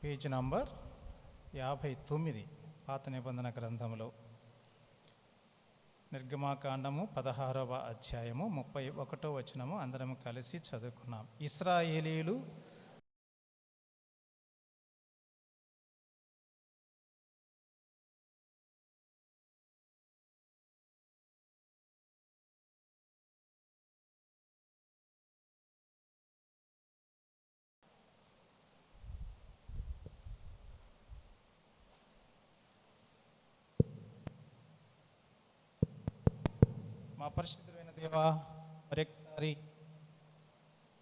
Page number 59 పాత నిబంధన గ్రంథంలో నిర్గమాకాండము 16వ అధ్యాయము 31వ వచనము అందరం కలిసి చదువుకున్నాం. ఇశ్రాయేలీయులు మా పరిశుద్ధమైన దేవా, మరొకసారి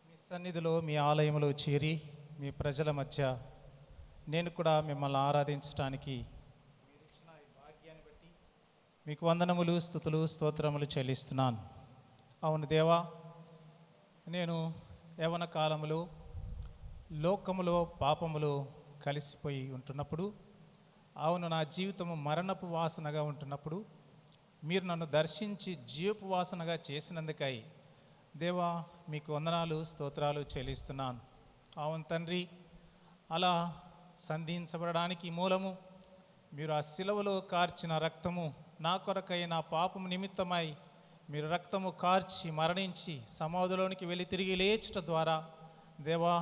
మీ సన్నిధిలో మీ ఆలయంలో చేరి మీ ప్రజల మధ్య నేను కూడా మిమ్మల్ని ఆరాధించడానికి మీరు ఇచ్చిన ఈ భాగ్యాన్ని బట్టి మీకు వందనములు, స్తుతులు, స్తోత్రములు చెల్లిస్తున్నాను. అవును దేవా, నేను యవ్వన కాలములో లోకములో పాపములో కలిసిపోయి ఉంటున్నప్పుడు, అవును నా జీవితము మరణపు వాసనగా ఉంటున్నప్పుడు మీరు నన్ను దర్శించి జీవపు వాసనగా చేసినందుకై దేవా మీకు వందనాలు, స్తోత్రాలు చెల్లిస్తున్నాను. అవును తండ్రి, అలా సంధించబడడానికి మూలము మీరు ఆ శిలువలో కార్చిన రక్తము, నా కొరకై నా పాపము నిమిత్తమై మీరు రక్తము కార్చి మరణించి సమాధిలోనికి వెళ్ళి తిరిగి లేచుట ద్వారా దేవా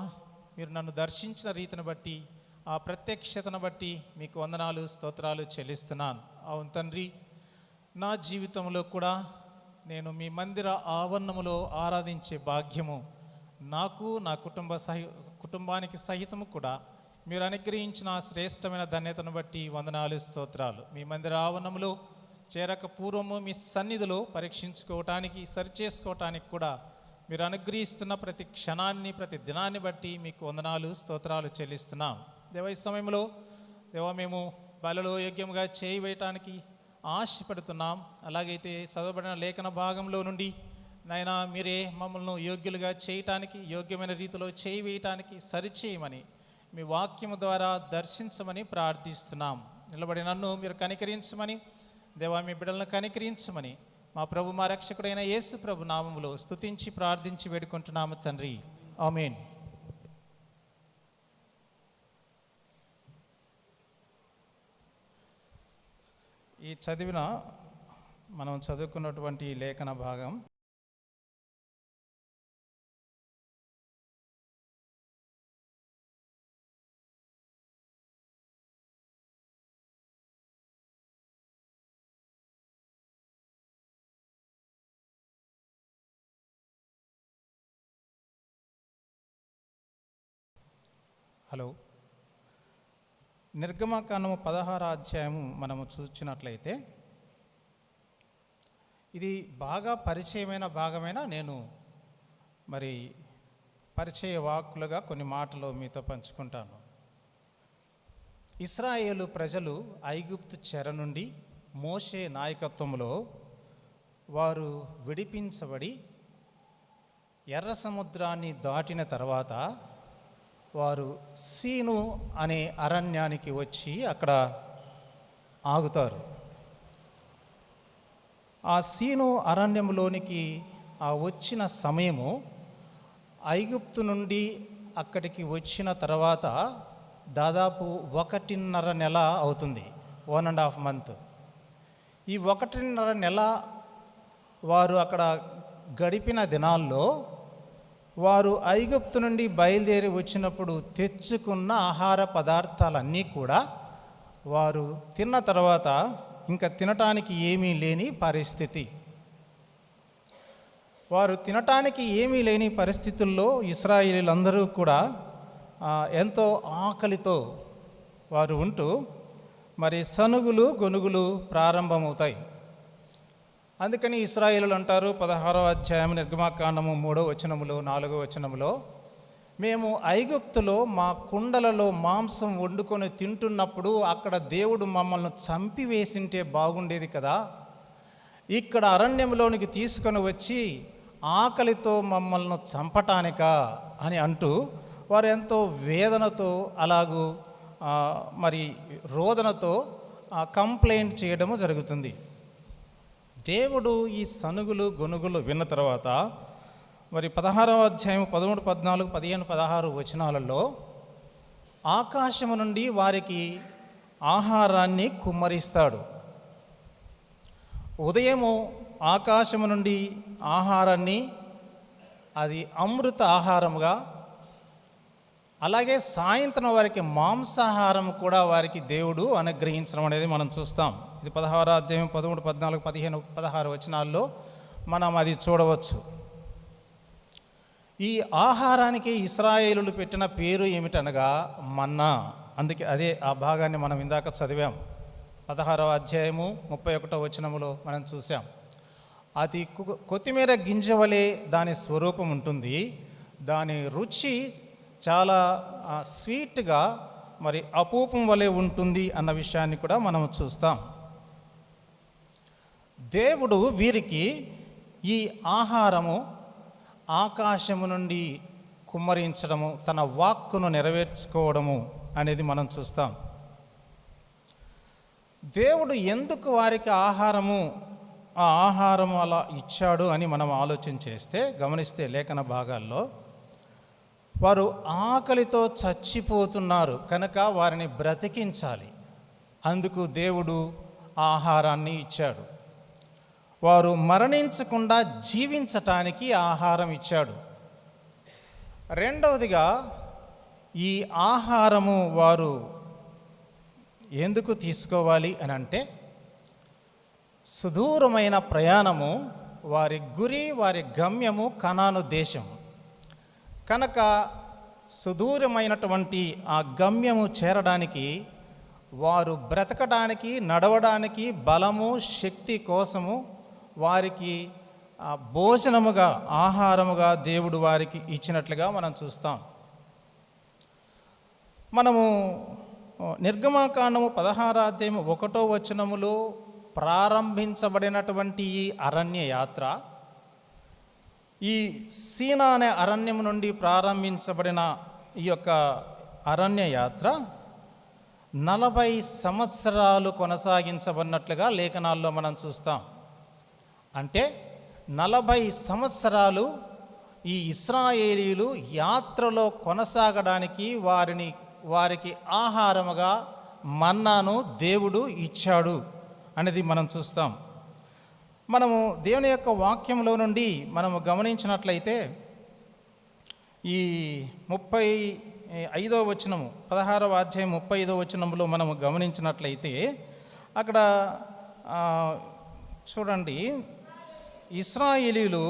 మీరు నన్ను దర్శించిన రీతిని బట్టి, ఆ ప్రత్యక్షతను బట్టి మీకు వందనాలు, స్తోత్రాలు చెల్లిస్తున్నాను. అవును తండ్రి, నా జీవితంలో కూడా నేను మీ మందిర ఆవరణములో ఆరాధించే భాగ్యము నాకు, నా కుటుంబానికి సహితము కూడా మీరు అనుగ్రహించిన శ్రేష్టమైన ధన్యతను బట్టి వందనాలు, స్తోత్రాలు. మీ మందిర ఆవరణములో చేరక పూర్వము మీ సన్నిధిలో పరీక్షించుకోవటానికి, సరిచేసుకోవటానికి కూడా మీరు అనుగ్రహిస్తున్న ప్రతి క్షణాన్ని, ప్రతి దినాన్ని బట్టి మీకు వందనాలు, స్తోత్రాలు చెల్లిస్తున్నాం. దేవ ఈ సమయంలో దేవ మేము బలలో యోగ్యంగా చేయి వేయటానికి ఆశపడుతున్నాం. అలాగైతే చదవబడిన లేఖన భాగంలో నుండి నాయనా మీరే మమ్మల్ని యోగ్యులుగా చేయటానికి, యోగ్యమైన రీతిలో చేయి వేయటానికి సరిచేయమని మీ వాక్యము ద్వారా దర్శించమని ప్రార్థిస్తున్నాం. నిలబడి నన్ను మీరు కనికరించమని దేవా, మీ బిడ్డలను కనికరించమని మా ప్రభు, మా రక్షకుడైన యేసు ప్రభు నామములో స్తుతించి ప్రార్థించి వేడుకుంటున్నాము తండ్రి, ఆమేన్. ఈ చదివిన మనం చదువుకున్నటువంటి లేఖన భాగం నిర్గమకాండము 16వ అధ్యాయము మనము చూసినట్లయితే ఇది బాగా పరిచయమైన భాగమైన నేను మరి పరిచయ వాక్కులుగా కొన్ని మాటలు మీతో పంచుకుంటాను. ఇశ్రాయేలు ప్రజలు ఐగుప్తు చెర నుండి మోషే నాయకత్వంలో వారు విడిపించబడి ఎర్ర సముద్రాన్ని దాటిన తర్వాత వారు సీను అనే అరణ్యానికి వచ్చి అక్కడ ఆగుతారు. ఆ సీను అరణ్యంలోనికి ఆ వచ్చిన సమయము ఐగుప్తు నుండి అక్కడికి వచ్చిన తర్వాత దాదాపు 1.5 నెల అవుతుంది, 1.5 month. ఈ 1.5 నెల వారు అక్కడ గడిపిన దినాల్లో వారు ఐగుప్తు నుండి బయలుదేరి వచ్చినప్పుడు తెచ్చుకున్న ఆహార పదార్థాలన్నీ కూడా వారు తిన్న తర్వాత ఇంకా తినటానికి ఏమీ లేని పరిస్థితి. వారు తినటానికి ఏమీ లేని పరిస్థితుల్లో ఇశ్రాయేలీలందరూ కూడా ఎంతో ఆకలితో వారు ఉంటూ మరి సనుగులు, గొనుగులు ప్రారంభమవుతాయి. అందుకని ఇశ్రాయేలులు అంటారు 16వ అధ్యాయం నిర్గమాకాండము 3వ వచనములో 4వ వచనములో, మేము ఐగుప్తులో మా కుండలలో మాంసం వండుకొని తింటున్నప్పుడు అక్కడ దేవుడు మమ్మల్ని చంపివేసింటే బాగుండేది కదా, ఇక్కడ అరణ్యంలోనికి తీసుకొని వచ్చి ఆకలితో మమ్మల్ని చంపటానికా అని అంటూ వారు ఎంతో వేదనతో అలాగూ మరి రోదనతో కంప్లైంట్ చేయడము జరుగుతుంది. దేవుడు ఈ సనుగులు, గొనుగులు విన్న తర్వాత మరి 16వ అధ్యాయం 13, 14, 15, 16 వచనాలలో ఆకాశము నుండి వారికి ఆహారాన్ని కుమ్మరిస్తాడు. ఉదయము ఆకాశము నుండి ఆహారాన్ని, అది అమృత ఆహారముగా, అలాగే సాయంత్రం వారికి మాంసాహారం కూడా వారికి దేవుడు అనుగ్రహించడం అనేది మనం చూస్తాం. ఇది 16వ అధ్యాయం 13, 14, 15, 16 వచనాల్లో మనం అది చూడవచ్చు. ఈ ఆహారానికి ఇశ్రాయేలులు పెట్టిన పేరు ఏమిటనగా మన్నా. అందుకే అదే ఆ భాగాన్ని మనం ఇందాక చదివాం. 16వ అధ్యాయము 31వ వచనములో మనం చూసాం. అది కొత్తిమీర గింజ వలె దాని స్వరూపం ఉంటుంది. దాని రుచి చాలా స్వీట్గా, మరి అపూపం వలె ఉంటుంది అన్న విషయాన్ని కూడా మనం చూస్తాం. దేవుడు వీరికి ఈ ఆహారము ఆకాశము నుండి కుమ్మరించడము, తన వాక్కును నెరవేర్చుకోవడము అనేది మనం చూస్తాం. దేవుడు ఎందుకు వారికి ఆహారము అలా ఇచ్చాడు అని మనం ఆలోచన చేస్తే, గమనిస్తే లేఖన భాగాల్లో వారు ఆకలితో చచ్చిపోతున్నారు కనుక వారిని బ్రతికించాలి. అందుకు దేవుడు ఆహారాన్ని ఇచ్చాడు. వారు మరణించకుండా జీవించటానికి ఆహారం ఇచ్చాడు. రెండవదిగా, ఈ ఆహారము వారు ఎందుకు తీసుకోవాలి అని అంటే, సుదూరమైన ప్రయాణము, వారి గురి, వారి గమ్యము కనాను దేశం కనుక సుదూరమైనటువంటి ఆ గమ్యము చేరడానికి, వారు బ్రతకడానికి, నడవడానికి బలము, శక్తి కోసము వారికి భోజనముగా, ఆహారముగా దేవుడు వారికి ఇచ్చినట్లుగా మనం చూస్తాం. మనము నిర్గమాకాండము 16వ అధ్యాయం 1వ వచనములో ప్రారంభించబడినటువంటి ఈ అరణ్య యాత్ర, ఈ సీనా అనే అరణ్యం నుండి ప్రారంభించబడిన ఈ యొక్క అరణ్య యాత్ర 40 సంవత్సరాలు కొనసాగించబడినట్లుగా లేఖనాల్లో మనం చూస్తాం. అంటే 40 సంవత్సరాలు ఈ ఇశ్రాయేలీయులు యాత్రలో కొనసాగడానికి వారికి ఆహారముగా మన్నాను దేవుడు ఇచ్చాడు అనేది మనం చూస్తాం. మనము దేవుని యొక్క వాక్యంలో నుండి మనము గమనించినట్లయితే, ఈ 35వ వచనము, 16వ అధ్యాయం 35వ వచనంలో మనము గమనించినట్లయితే, అక్కడ చూడండి, ఇశ్రాయేలీయులు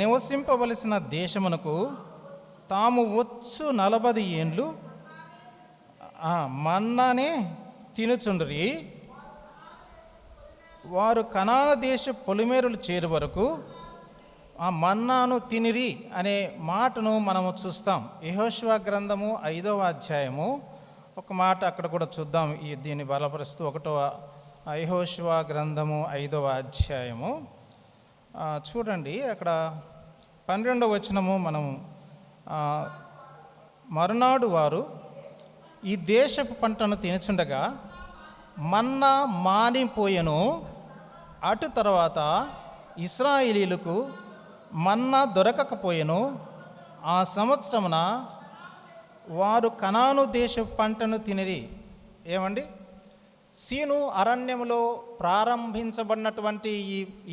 నివసింపవలసిన దేశమునకు తాము వచ్చు 40 ఏండ్లు మన్నానే తినుచుండ్రి. వారు కనాను దేశ పొలిమేరులు చేరు వరకు ఆ మన్నాను తినిరి అనే మాటను మనము చూస్తాం. యెహోషువ గ్రంథము 5వ అధ్యాయము ఒక మాట అక్కడ కూడా చూద్దాం. దీన్ని బలపరుస్తూ యెహోషువ గ్రంథము 5వ అధ్యాయము చూడండి, అక్కడ 12వ వచనము మనం, మరునాడు వారు ఈ దేశపు పంటను తినుచుండగా మన్నా మానిపోయెను. అటు తర్వాత ఇశ్రాయేలీయులకు మన్నా దొరకకపోయెను. ఆ సంవత్సరమున వారు కనాను దేశపు పంటను తినిరి. ఏమండి, సీను అరణ్యములో ప్రారంభించబడినటువంటి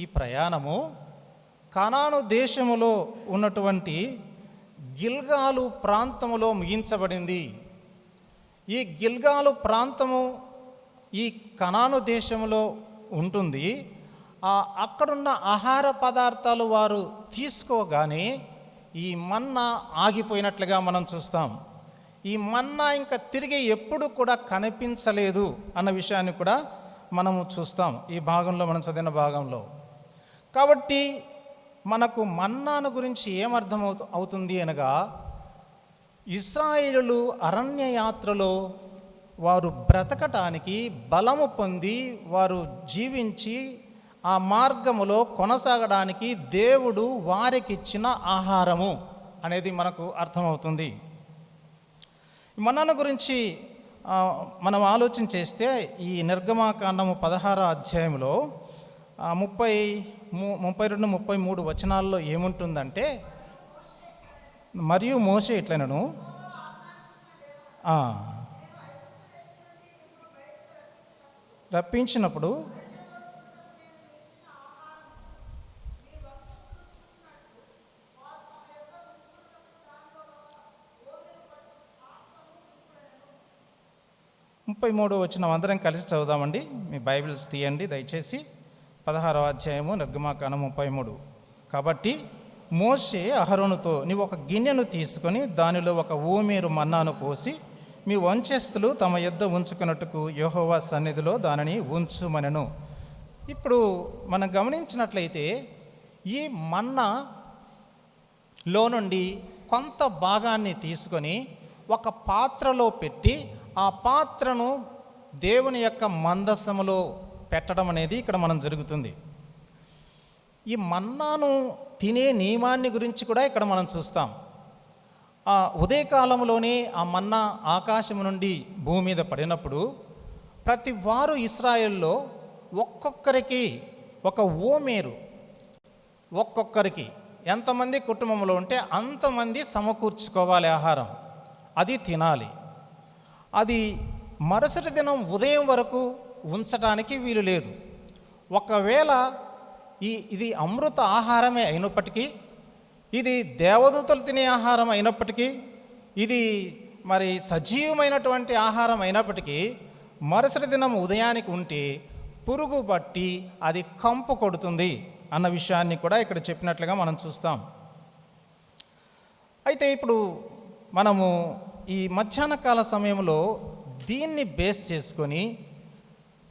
ఈ ప్రయాణము కనాను దేశములో ఉన్నటువంటి గిల్గాలు ప్రాంతములో ముగించబడింది. ఈ గిల్గాలు ప్రాంతము ఈ కనాను దేశంలో ఉంటుంది. అక్కడున్న ఆహార పదార్థాలు వారు తీసుకోగానే ఈ మన్నా ఆగిపోయినట్లుగా మనం చూస్తాం. ఈ మన్నా ఇంకా తిరిగి ఎప్పుడు కూడా కనిపించలేదు అన్న విషయాన్ని కూడా మనము చూస్తాం ఈ భాగంలో, మనం చదివిన భాగంలో. కాబట్టి మనకు మన్నాను గురించి ఏమర్థం అవుతుంది అనగా, ఇశ్రాయేలులు అరణ్య యాత్రలో వారు బ్రతకటానికి బలము పొంది వారు జీవించి ఆ మార్గములో కొనసాగడానికి దేవుడు వారికిచ్చిన ఆహారము అనేది మనకు అర్థమవుతుంది. మన్నాను గురించి మనం ఆలోచన చేస్తే, ఈ నిర్గమాకాండము 16వ అధ్యాయంలో 32, 33 వచనాల్లో ఏముంటుందంటే, మరియు మోషే ఇట్లనను, ఆ, రప్పించినప్పుడు ముప్పై మూడు వచ్చిన అందరం కలిసి చదువుదామండి. మీ బైబిల్స్ తీయండి దయచేసి. 16వ అధ్యాయము నిర్గమాకాండం 33. కాబట్టి మోషే అహరోనుతో, నీవు ఒక గిన్నెను తీసుకొని దానిలో ఒక ఓమేరు మన్నాను పోసి మీ వంశస్థులు తమ యొద్ద ఉంచుకున్నట్టుకు యెహోవా సన్నిధిలో దానిని ఉంచుమనెను. ఇప్పుడు మనం గమనించినట్లయితే ఈ మన్నాలో నుండి కొంత భాగాన్ని తీసుకొని ఒక పాత్రలో పెట్టి ఆ పాత్రను దేవుని యొక్క మందసములో పెట్టడం అనేది ఇక్కడ మనం జరుగుతుంది. ఈ మన్నాను తినే నియమాన్ని గురించి కూడా ఇక్కడ మనం చూస్తాం. ఆ ఉదయకాలంలోనే ఆ మన్నా ఆకాశం నుండి భూమి మీద పడినప్పుడు ప్రతి వారు ఇశ్రాయేల్లో ఒక్కొక్కరికి ఒక ఓమేరు, ఒక్కొక్కరికి ఎంతమంది కుటుంబంలో ఉంటే అంతమంది సమకూర్చుకోవాలి ఆహారం, అది తినాలి. అది మరుసటి దినం ఉదయం వరకు ఉంచడానికి వీలు లేదు. ఒకవేళ ఇది అమృత ఆహారమే అయినప్పటికీ, ఇది దేవదూతలు తినే ఆహారం అయినప్పటికీ, ఇది మరి సజీవమైనటువంటి ఆహారం అయినప్పటికీ మరుసటి దినం ఉదయానికి ఉంటే పురుగు పట్టి అది కంపు కొడుతుంది అన్న విషయాన్ని కూడా ఇక్కడ చెప్పినట్లుగా మనం చూస్తాం. అయితే ఇప్పుడు మనము ఈ మధ్యాహ్న కాల సమయంలో దీన్ని బేస్ చేసుకొని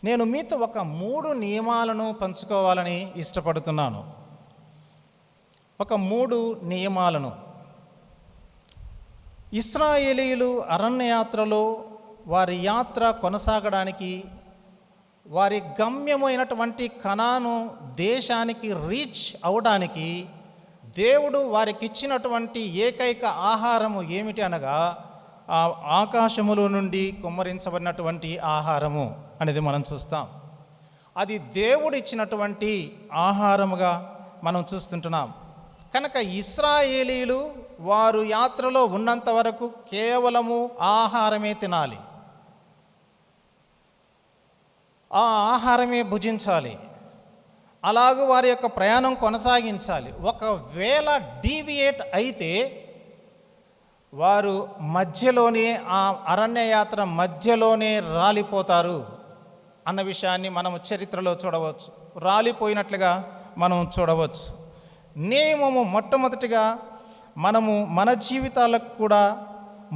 నేను మీతో ఒక 3 నియమాలను పంచుకోవాలని ఇష్టపడుతున్నాను. ఒక 3 నియమాలను. ఇశ్రాయేలీయులు అరణ్యయాత్రలో వారి యాత్ర కొనసాగడానికి, వారి గమ్యమైనటువంటి కనాను దేశానికి రీచ్ అవడానికి దేవుడు వారికి ఇచ్చినటువంటి ఏకైక ఆహారము ఏమిటి అనగా ఆకాశములో నుండి కుమ్మరించబడినటువంటి ఆహారము అనేది మనం చూస్తాం. అది దేవుడు ఇచ్చినటువంటి ఆహారముగా మనం చూస్తుంటున్నాం. కనుక ఇశ్రాయేలీయులు వారు యాత్రలో ఉన్నంత వరకు కేవలము ఆహారమే తినాలి, ఆ ఆహారమే భుజించాలి, అలాగూ వారి యొక్క ప్రయాణం కొనసాగించాలి. ఒకవేళ డీవియేట్ అయితే వారు మధ్యలోనే, ఆ అరణ్యయాత్ర మధ్యలోనే రాలిపోతారు అన్న విషయాన్ని మనం చరిత్రలో చూడవచ్చు, రాలిపోయినట్లుగా మనం చూడవచ్చు. నియమము మొట్టమొదటిగా మనము మన జీవితాలకు కూడా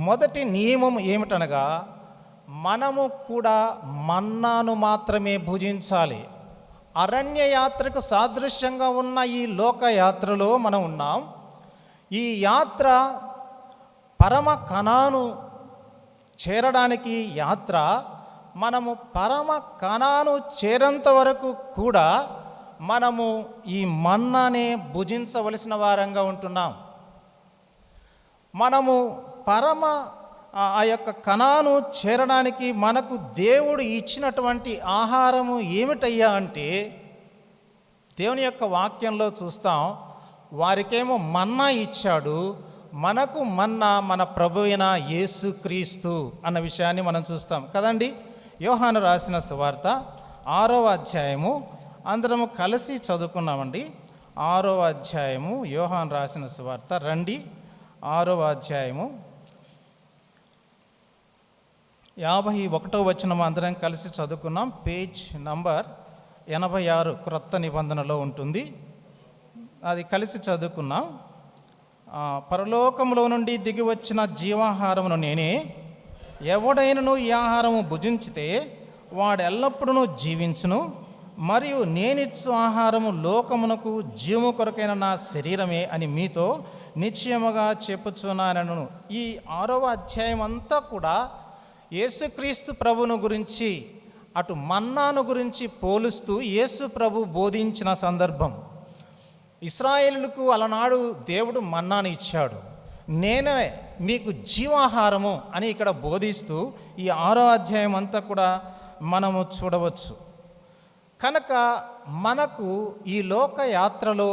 మొదటి నియమం ఏమిటనగా మనము కూడా మన్నాను మాత్రమే భుజించాలి. అరణ్యయాత్రకు సాదృశ్యంగా ఉన్న ఈ లోకయాత్రలో మనం ఉన్నాం. ఈ యాత్ర పరమ కనాను చేరడానికి యాత్ర. మనము పరమ కనాను చేరేంత వరకు కూడా మనము ఈ మన్నానే భుజించవలసిన వారంగా ఉంటున్నాం. మనము పరమ ఆ యొక్క కనాను చేరడానికి మనకు దేవుడు ఇచ్చినటువంటి ఆహారము ఏమిటయ్యా అంటే, దేవుని యొక్క వాక్యంలో చూస్తాం, వారికేమో మన్నా ఇచ్చాడు, మనకు మన్నా మన ప్రభువైన యేసుక్రీస్తు అన్న విషయాన్ని మనం చూస్తాం కదండి. యోహాను రాసిన సువార్త 6వ అధ్యాయము అందరము కలిసి చదువుకున్నామండి. 6వ అధ్యాయము యోహాను రాసిన సువార్త, రండి. 6వ అధ్యాయము 51వ వచనం అందరం కలిసి చదువుకున్నాం. పేజ్ నంబర్ 86 క్రొత్త నిబంధనలో ఉంటుంది, అది కలిసి చదువుకున్నాం. పరలోకములో నుండి దిగి వచ్చిన జీవాహారమును నేనే, ఎవడైనను ఈ ఆహారము భుజించితే వాడు ఎల్లప్పుడూ జీవించును, మరియు నేనిచ్చు ఆహారము లోకమునకు జీవము కొరకైన నా శరీరమే అని మీతో నిశ్చయముగా చెప్పుచున్నానను. ఈ 6వ అధ్యాయం అంతా కూడా యేసుక్రీస్తు ప్రభును గురించి, అటు మన్నాను గురించి పోలుస్తూ యేసు ప్రభు బోధించిన సందర్భం. ఇశ్రాయేలులకు అలనాడు దేవుడు మన్నాను ఇచ్చాడు, నేనే మీకు జీవాహారము అని ఇక్కడ బోధిస్తూ ఈ 6వ అధ్యాయం అంతా కూడా మనము చూడవచ్చు. కనుక మనకు ఈ లోక యాత్రలో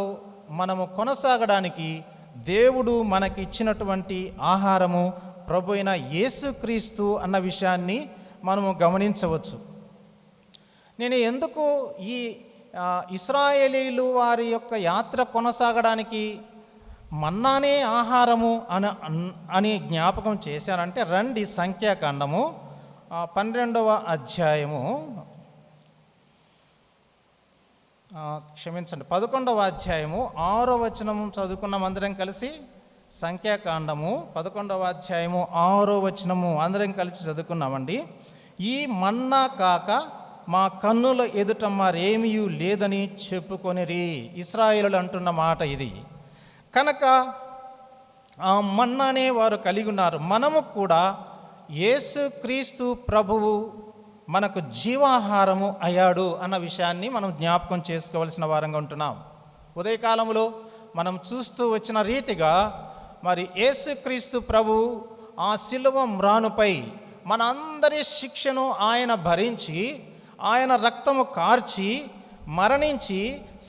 మనము కొనసాగడానికి దేవుడు మనకి ఇచ్చినటువంటి ఆహారము ప్రభు అయిన యేసుక్రీస్తు అన్న విషయాన్ని మనము గమనించవచ్చు. నేను ఎందుకు ఈ ఇశ్రాయేలీలు వారి యొక్క యాత్ర కొనసాగడానికి మన్నానే ఆహారము అని జ్ఞాపకం చేశానంటే, రండి సంఖ్యాకాండము 12వ అధ్యాయము 11వ అధ్యాయము 6వ వచనము చదువుకున్నాం అందరం కలిసి. సంఖ్యాకాండము 11వ అధ్యాయము 6వ వచనము అందరం కలిసి చదువుకున్నామండి. ఈ మన్నా కాక మా కన్నుల ఎదుట మరేమీ లేదని చెప్పుకొనిరి. ఇశ్రాయేలులు అంటున్న మాట ఇది. కనుక ఆ మన్నానే వారు కలిగి ఉన్నారు. మనము కూడా యేసుక్రీస్తు ప్రభువు మనకు జీవాహారము అయ్యాడు అన్న విషయాన్ని మనం జ్ఞాపకం చేసుకోవలసిన వారంగా ఉంటున్నాం. ఉదయకాలంలో మనం చూస్తూ వచ్చిన రీతిగా మరి యేసుక్రీస్తు ప్రభువు ఆ శిలువ మ్రానుపై మన అందరి శిక్షను ఆయన భరించి, ఆయన రక్తము కార్చి, మరణించి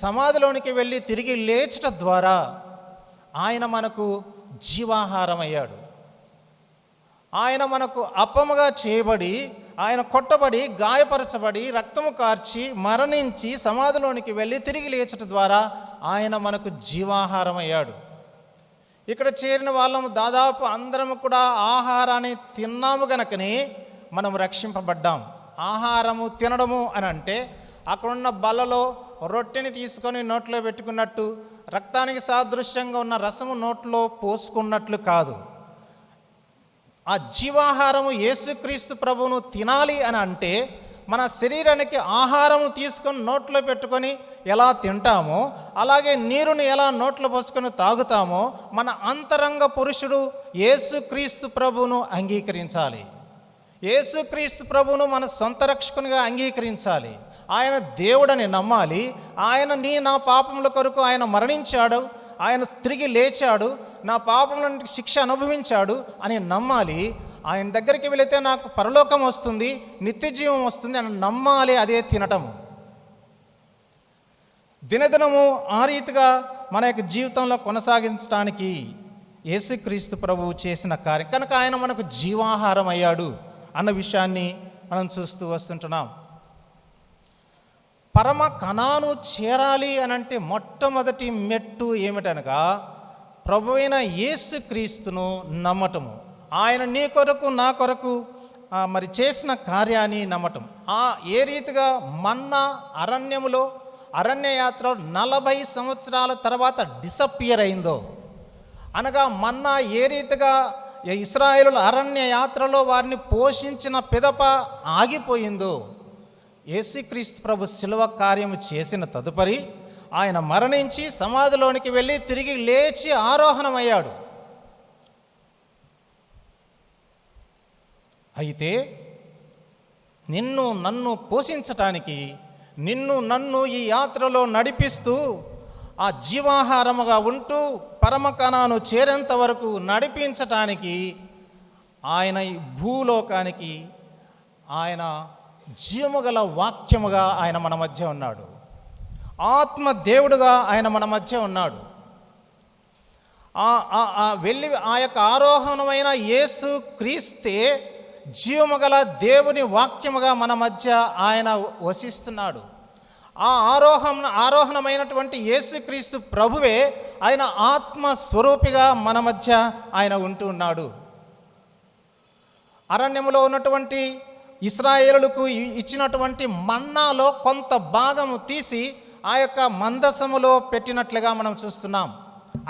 సమాధిలోనికి వెళ్ళి తిరిగి లేచుట ద్వారా ఆయన మనకు జీవాహారం అయ్యాడు. ఆయన మనకు అప్పముగా చేయబడి, ఆయన కొట్టబడి, గాయపరచబడి, రక్తము కార్చి, మరణించి సమాధిలోనికి వెళ్ళి తిరిగి లేచుట ద్వారా ఆయన మనకు జీవాహారం అయ్యాడు. ఇక్కడ చేరిన వాళ్ళము దాదాపు అందరము కూడా ఆహారాన్ని తిన్నాము గనకనే మనం రక్షింపబడ్డాం. ఆహారము తినడము అని అంటే అక్కడున్న బల్లలో రొట్టెని తీసుకొని నోట్లో పెట్టుకున్నట్టు, రక్తానికి సాదృశ్యంగా ఉన్న రసము నోట్లో పోసుకున్నట్లు కాదు. ఆ జీవాహారము యేసుక్రీస్తు ప్రభువును తినాలి అని అంటే మన శరీరానికి ఆహారము తీసుకొని నోట్లో పెట్టుకొని ఎలా తింటామో, అలాగే నీరుని ఎలా నోట్లో పోసుకొని తాగుతామో, మన అంతరంగ పురుషుడు యేసుక్రీస్తు ప్రభువును అంగీకరించాలి. యేసుక్రీస్తు ప్రభువును మన సొంత రక్షకునిగా అంగీకరించాలి. ఆయన దేవుడని నమ్మాలి. ఆయన నా పాపముల కొరకు ఆయన మరణించాడు, ఆయన తిరిగి లేచాడు, నా పాపముల నుండి శిక్ష అనుభవించాడు అని నమ్మాలి. ఆయన దగ్గరికి వెళితే నాకు పరలోకం వస్తుంది, నిత్య జీవం వస్తుంది అని నమ్మాలి. అదే తినటము. దినదినము ఆ రీతిగా మన యొక్క జీవితంలో కొనసాగించడానికి యేసుక్రీస్తు ప్రభువు చేసిన కార్యం కనుక ఆయన మనకు జీవాహారం అయ్యాడు అన్న విషయాన్ని మనం చూస్తూ వస్తుంటున్నాం. పరమ కణాను చేరాలి అని అంటే మొట్టమొదటి మెట్టు ఏమిటనగా ప్రభు అయిన యేసుక్రీస్తును నమ్మటము. ఆయన నీ కొరకు నా కొరకు మరి చేసిన కార్యాన్ని నమ్మటం. ఏ రీతిగా మన్నా అరణ్యములో అరణ్య యాత్ర 40 సంవత్సరాల తర్వాత డిసప్పియర్ అయిందో, అనగా మన్నా ఏ రీతిగా ఇశ్రాయేలుల అరణ్య యాత్రలో వారిని పోషించిన పిదప ఆగిపోయిందో, యేసుక్రీస్తు ప్రభు శిలువ కార్యము చేసిన తదుపరి ఆయన మరణించి సమాధిలోనికి వెళ్ళి తిరిగి లేచి ఆరోహణమయ్యాడు. అయితే నిన్ను నన్ను పోషించటానికి, నిన్ను నన్ను ఈ యాత్రలో నడిపిస్తూ ఆ జీవాహారముగా ఉంటూ పరమకణాను చేరేంత వరకు నడిపించటానికి ఆయన ఈ భూలోకానికి ఆయన జీవముగల వాక్యముగా ఆయన మన మధ్య ఉన్నాడు. ఆత్మ దేవుడుగా ఆయన మన మధ్య ఉన్నాడు. వెళ్ళి ఆ యొక్క ఆరోహణమైన యేసు క్రీస్తే జీవముగల దేవుని వాక్యముగా మన మధ్య ఆయన వసిస్తున్నాడు. ఆ ఆరోహణమైనటువంటి యేసుక్రీస్తు ప్రభువే ఆయన ఆత్మ స్వరూపిగా మన మధ్య ఆయన ఉంటూ ఉన్నాడు. అరణ్యములో ఉన్నటువంటి ఇశ్రాయేలులకు ఇచ్చినటువంటి మన్నాలో కొంత భాగము తీసి ఆ యొక్క మందసములో పెట్టినట్లుగా మనం చూస్తున్నాం.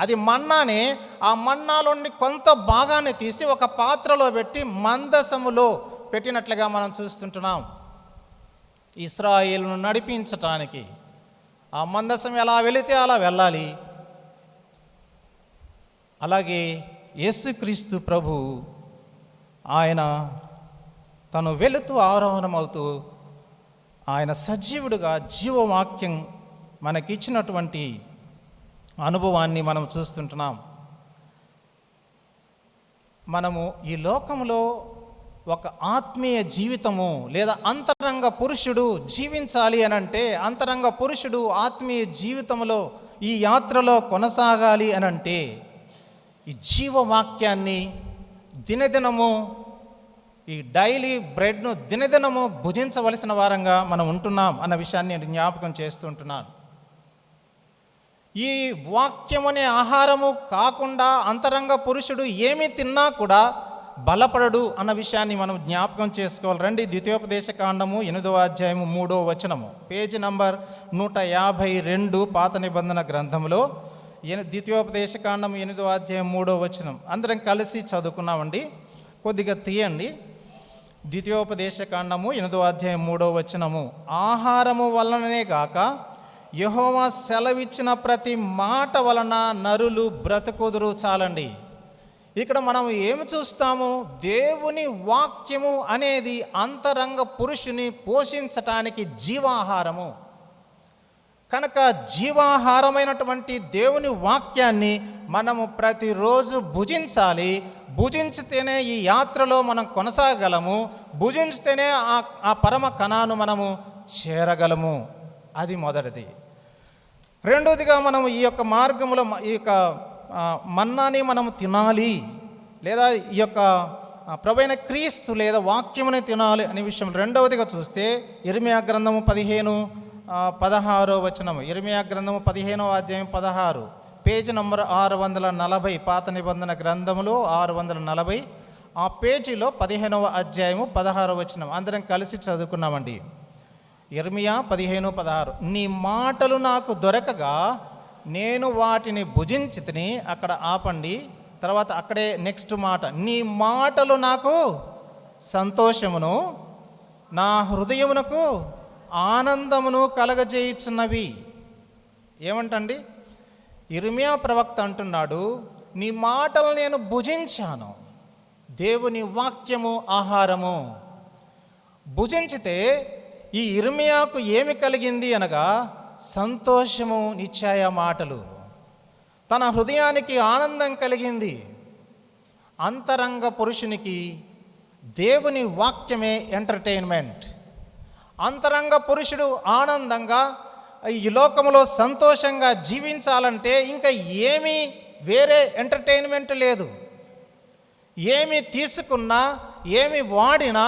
అది మన్నానే. ఆ మన్నాలోని కొంత భాగాన్ని తీసి ఒక పాత్రలో పెట్టి మందసములో పెట్టినట్లుగా మనం చూస్తుంటున్నాం. ఇశ్రాయేలును నడిపించటానికి ఆ మందసం ఎలా వెళితే అలా వెళ్ళాలి. అలాగే యేసుక్రీస్తు ప్రభు ఆయన తను వెళుతూ ఆరోహణమవుతూ ఆయన సజీవుడుగా జీవవాక్యం మనకిచ్చినటువంటి అనుభవాన్ని మనం చూస్తుంటున్నాం. మనము ఈ లోకంలో ఒక ఆత్మీయ జీవితము లేదా అంతరంగ పురుషుడు జీవించాలి అని అంటే, అంతరంగ పురుషుడు ఆత్మీయ జీవితంలో ఈ యాత్రలో కొనసాగాలి అని అంటే ఈ జీవవాక్యాన్ని, దినదినము ఈ డైలీ బ్రెడ్ను దినదినము భుజించవలసిన వారంగా మనం ఉంటున్నాం అన్న విషయాన్ని నేను జ్ఞాపకం చేస్తుంటున్నాను. ఈ వాక్యం అనే ఆహారము కాకుండా అంతరంగ పురుషుడు ఏమి తిన్నా కూడా బలపడడు అన్న విషయాన్ని మనం జ్ఞాపకం చేసుకోవాలి. రండి, ద్వితీయోపదేశకాండము 8వ అధ్యాయము 3వ వచనము, పేజీ నంబర్ 152 పాత నిబంధన గ్రంథంలో ద్వితీయోపదేశకాండము 8వ అధ్యాయం 3వ వచనం అందరం కలిసి చదువుకున్నామండి. కొద్దిగా తీయండి. ద్వితీయోపదేశకాండము 8వ అధ్యాయం 3వ వచనము, ఆహారము వలననే గాక యెహోవా సెలవిచ్చిన ప్రతి మాట వలన నరులు బ్రతుకుదురు. చాలండి. ఇక్కడ మనం ఏమి చూస్తాము? దేవుని వాక్యము అనేది అంతరంగ పురుషుని పోషించటానికి జీవాహారము. కనుక జీవాహారమైనటువంటి దేవుని వాక్యాన్ని మనము ప్రతిరోజు భుజించాలి. భుజించితేనే ఈ యాత్రలో మనం కొనసాగలము. భుజించితేనే ఆ పరమ కణాను మనము చేరగలము. అది మొదటిది. రెండవదిగా మనం ఈ యొక్క మార్గంలో ఈ యొక్క మన్నాని మనము తినాలి, లేదా ఈ యొక్క ప్రభువైన క్రీస్తు లేదా వాక్యముని తినాలి అనే విషయం రెండవదిగా చూస్తే ఇర్మియా గ్రంథము 15:16 వచనము, ఇర్మియా గ్రంథము 15వ అధ్యాయం 16, పేజీ నంబర్ 640 పాత నిబంధన గ్రంథములో 640 ఆ పేజీలో 15వ అధ్యాయము 16వ వచనం అందరం కలిసి చదువుకున్నామండి. ఇర్మియా 15:16, నీ మాటలు నాకు దొరకగా నేను వాటిని భుజించితిని. అక్కడ ఆపండి. తర్వాత అక్కడే నెక్స్ట్ మాట, నీ మాటలు నాకు సంతోషమును నా హృదయమునకు ఆనందమును కలగజేయుచున్నవి. ఏమంటండి? ఇర్మియా ప్రవక్త అంటున్నాడు, నీ మాటలు నేను భుజించాను. దేవుని వాక్యము ఆహారము. భుజించితే ఈ ఇర్మియాకు ఏమి కలిగింది అనగా సంతోషము, నిశ్చయ మాటలు. తన హృదయానికి ఆనందం కలిగింది. అంతరంగ పురుషునికి దేవుని వాక్యమే ఎంటర్టైన్మెంట్. అంతరంగ పురుషుడు ఆనందంగా ఈ లోకంలో సంతోషంగా జీవించాలంటే ఇంకా ఏమీ వేరే ఎంటర్టైన్మెంట్ లేదు. ఏమి తీసుకున్నా, ఏమి వాడినా,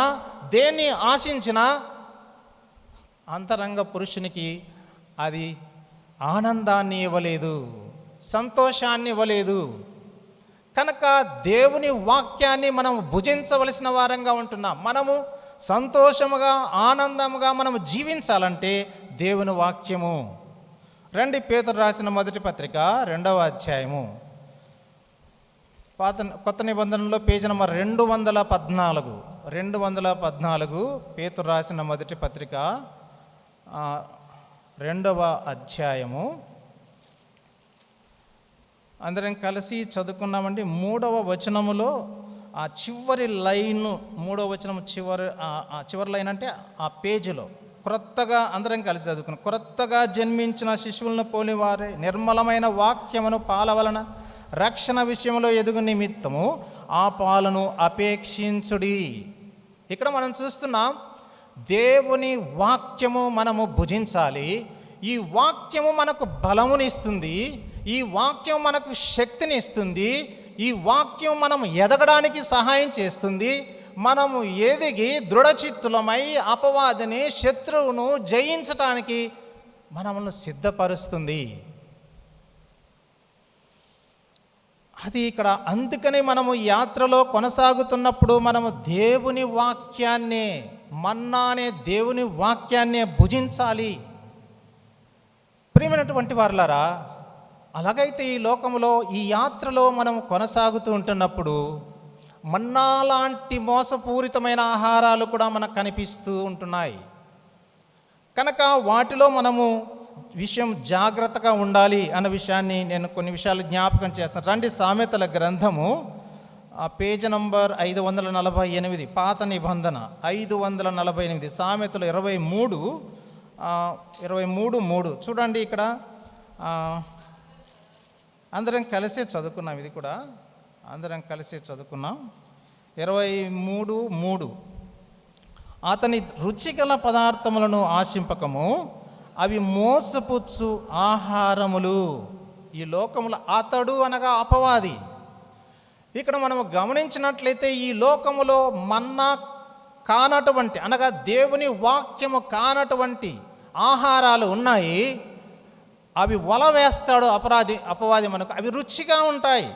దేన్ని ఆశించినా అంతరంగ పురుషునికి అది ఆనందాన్ని ఇవ్వలేదు, సంతోషాన్ని ఇవ్వలేదు. కనుక దేవుని వాక్యాన్ని మనం భుజించవలసిన వారంగా ఉంటున్నాం. మనము సంతోషముగా, ఆనందముగా మనము జీవించాలంటే దేవుని వాక్యము. రండి, పేతురు రాసిన మొదటి పత్రిక 2వ అధ్యాయము కొత్త నిబంధనలో పేజీ నంబర్ 214 పేతురు రాసిన మొదటి పత్రిక 2వ అధ్యాయము అందరం కలిసి చదువుకున్నామండి. 3వ వచనములో ఆ చివరి లైన్, 3వ వచనం చివరి లైన్ అంటే ఆ పేజీలో క్రొత్తగా అందరం కలిసి చదువుకున్నాం. క్రొత్తగా జన్మించిన శిశువులను పోలివారే నిర్మలమైన వాక్యమును పాల వలన రక్షణ విషయంలో ఎదుగు నిమిత్తము ఆ పాలను అపేక్షించుడి. ఇక్కడ మనం చూస్తున్నాం, దేవుని వాక్యము మనము భుజించాలి. ఈ వాక్యము మనకు బలమునిస్తుంది. ఈ వాక్యం మనకు శక్తిని ఇస్తుంది. ఈ వాక్యం మనం ఎదగడానికి సహాయం చేస్తుంది. మనము ఎదిగి దృఢచిత్తులమై అపవాదిని, శత్రువును జయించటానికి మనల్ని సిద్ధపరుస్తుంది. అది ఇక్కడ. అందుకని మనము యాత్రలో కొనసాగుతున్నప్పుడు మనము దేవుని వాక్యాన్నే, మన్నానే దేవుని వాక్యాన్నే భుజించాలి. ప్రియమైనటువంటి వారులారా, అలాగైతే ఈ లోకంలో ఈ యాత్రలో మనం కొనసాగుతూ ఉంటున్నప్పుడు మన్నా లాంటి మోసపూరితమైన ఆహారాలు కూడా మనకు కనిపిస్తూ ఉంటున్నాయి. కనుక వాటిలో మనము జాగ్రత్తగా ఉండాలి అన్న విషయాన్ని నేను కొన్ని విషయాలు జ్ఞాపకం చేస్తాను. రండి, సామెతల గ్రంథము పేజీ నంబర్ 548 పాత నిబంధన 548 సామెతలు 23:3 చూడండి. ఇక్కడ అందరం కలిసి చదువుకున్నాం. ఇది కూడా అందరం కలిసి చదువుకున్నాం. 23:3 అతని రుచిగల పదార్థములను ఆశింపకము, అవి మోసపుచ్చు ఆహారములు. ఈ లోకములో అతడు అనగా అపవాది ఇక్కడ మనం గమనించినట్లయితే ఈ లోకములో మన్నా కానటువంటి, అనగా దేవుని వాక్యము కానటువంటి ఆహారాలు ఉన్నాయి. అవి వల వేస్తాడు అపవాది మనకు. అవి రుచిగా ఉంటాయి.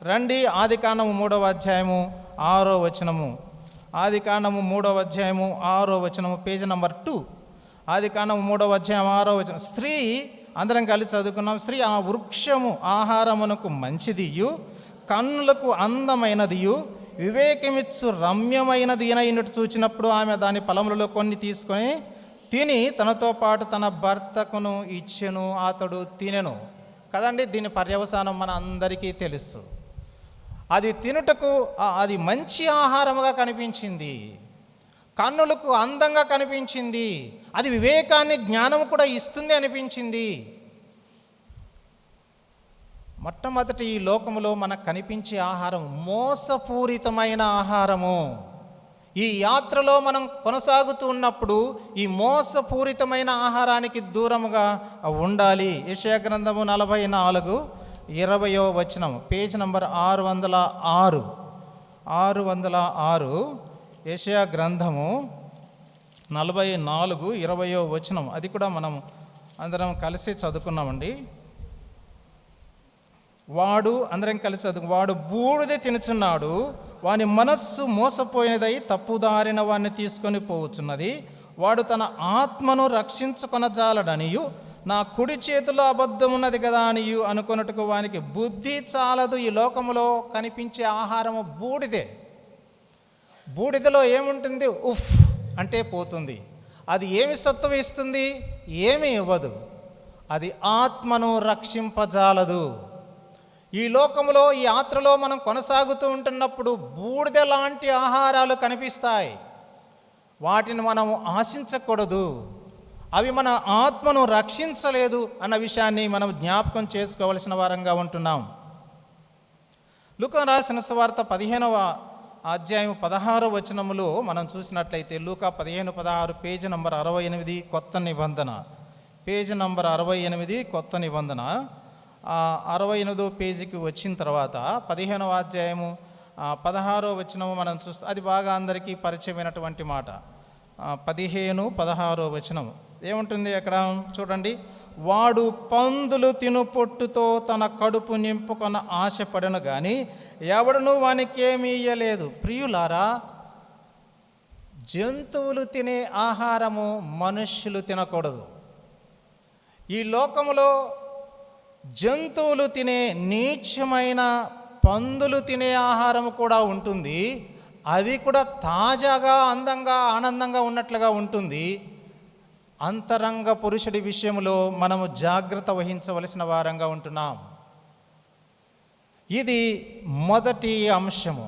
రండి, ఆదికాండము 3వ అధ్యాయము 6వ వచనము. ఆదికాండము 3వ అధ్యాయము 6వ వచనము, పేజీ నంబర్ 2. ఆదికాండము 3వ అధ్యాయం 6వ వచనం. స్త్రీ, అందరం కలిసి చదువుకున్నాం. స్త్రీ ఆ వృక్షము ఆహారమునకు మంచిదియు, కన్నులకు అందమైనదియు, వివేకమిచ్చు రమ్యమైనది అయినట్టు చూచినప్పుడు ఆమె దాని ఫలములలో కొన్ని తీసుకొని తిని తనతో పాటు తన భర్తకును ఇచ్చెను, అతడు తినెను. కదండి, దీని పర్యవసానం మన అందరికీ తెలుసు. అది తినుటకు అది మంచి ఆహారముగా కనిపించింది, కన్నులకు అందంగా కనిపించింది, అది వివేకాన్ని జ్ఞానం కూడా ఇస్తుంది అనిపించింది. మొట్టమొదటి ఈ లోకములో మనకు కనిపించే ఆహారం మోసపూరితమైన ఆహారము. ఈ యాత్రలో మనం కొనసాగుతూ ఉన్నప్పుడు ఈ మోసపూరితమైన ఆహారానికి దూరముగా ఉండాలి. యెషయా గ్రంథము 44:20వ వచనం, పేజ్ నంబర్ 606. 606 యెషయా గ్రంథము 44:20వ వచనం. అది కూడా మనం అందరం కలిసి చదువుకున్నామండి. అందరం కలిసి చదువు. వాడు బూడిద తినుచున్నాడు, వాని మనస్సు మోసపోయినదై తప్పుదారిన వాడిని తీసుకొని పోవచ్చున్నది. వాడు తన ఆత్మను రక్షించుకొనజాలడనియు, నా కుడి చేతిలో అబద్ధం ఉన్నది కదా అనియు అనుకొనుటకు వానికి బుద్ధి చాలదు. ఈ లోకములో కనిపించే ఆహారము బూడిదే. బూడిదలో ఏముంటుంది? ఉఫ్ అంటే పోతుంది. అది ఏమి సత్వం ఇస్తుంది? ఏమీ ఇవ్వదు. అది ఆత్మను రక్షింపజాలదు. ఈ లోకములో ఈ యాత్రలో మనం కొనసాగుతూ ఉంటున్నప్పుడు బూడిద లాంటి ఆహారాలు కనిపిస్తాయి. వాటిని మనం ఆశించకూడదు. అవి మన ఆత్మను రక్షించలేదు అన్న విషయాన్ని మనం జ్ఞాపకం చేసుకోవలసిన వారంగా ఉంటున్నాం. లూకా రాసిన సువార్త 15వ అధ్యాయం 16వ వచనములో మనం చూసినట్లయితే, లూకా 15:16, పేజీ నంబర్ 68, కొత్త నిబంధన. పేజీ నంబర్ 68, కొత్త నిబంధన. 68వ పేజీకి వచ్చిన తర్వాత 15వ అధ్యాయము 16వ వచనము మనం చూస్తే, అది బాగా అందరికీ పరిచయమైనటువంటి మాట. 15:16వ వచనం ఏముంటుంది అక్కడ చూడండి. వాడు పందులు తిను పొట్టుతో తన కడుపు నింపుకొన ఆశపడను కానీ ఎవడను వానికేమీ ఇయ్యలేదు. ప్రియులారా, జంతువులు తినే ఆహారము మనుష్యులు తినకూడదు. ఈ లోకములో జంతువులు తినే నీచమైన పందులు తినే ఆహారం కూడా ఉంటుంది. అది కూడా తాజాగా, అందంగా, ఆనందంగా ఉన్నట్లుగా ఉంటుంది. అంతరంగ పురుషుడి విషయంలో మనము జాగ్రత్త వహించవలసిన వారంగా ఉంటున్నాం. ఇది మొదటి అంశము.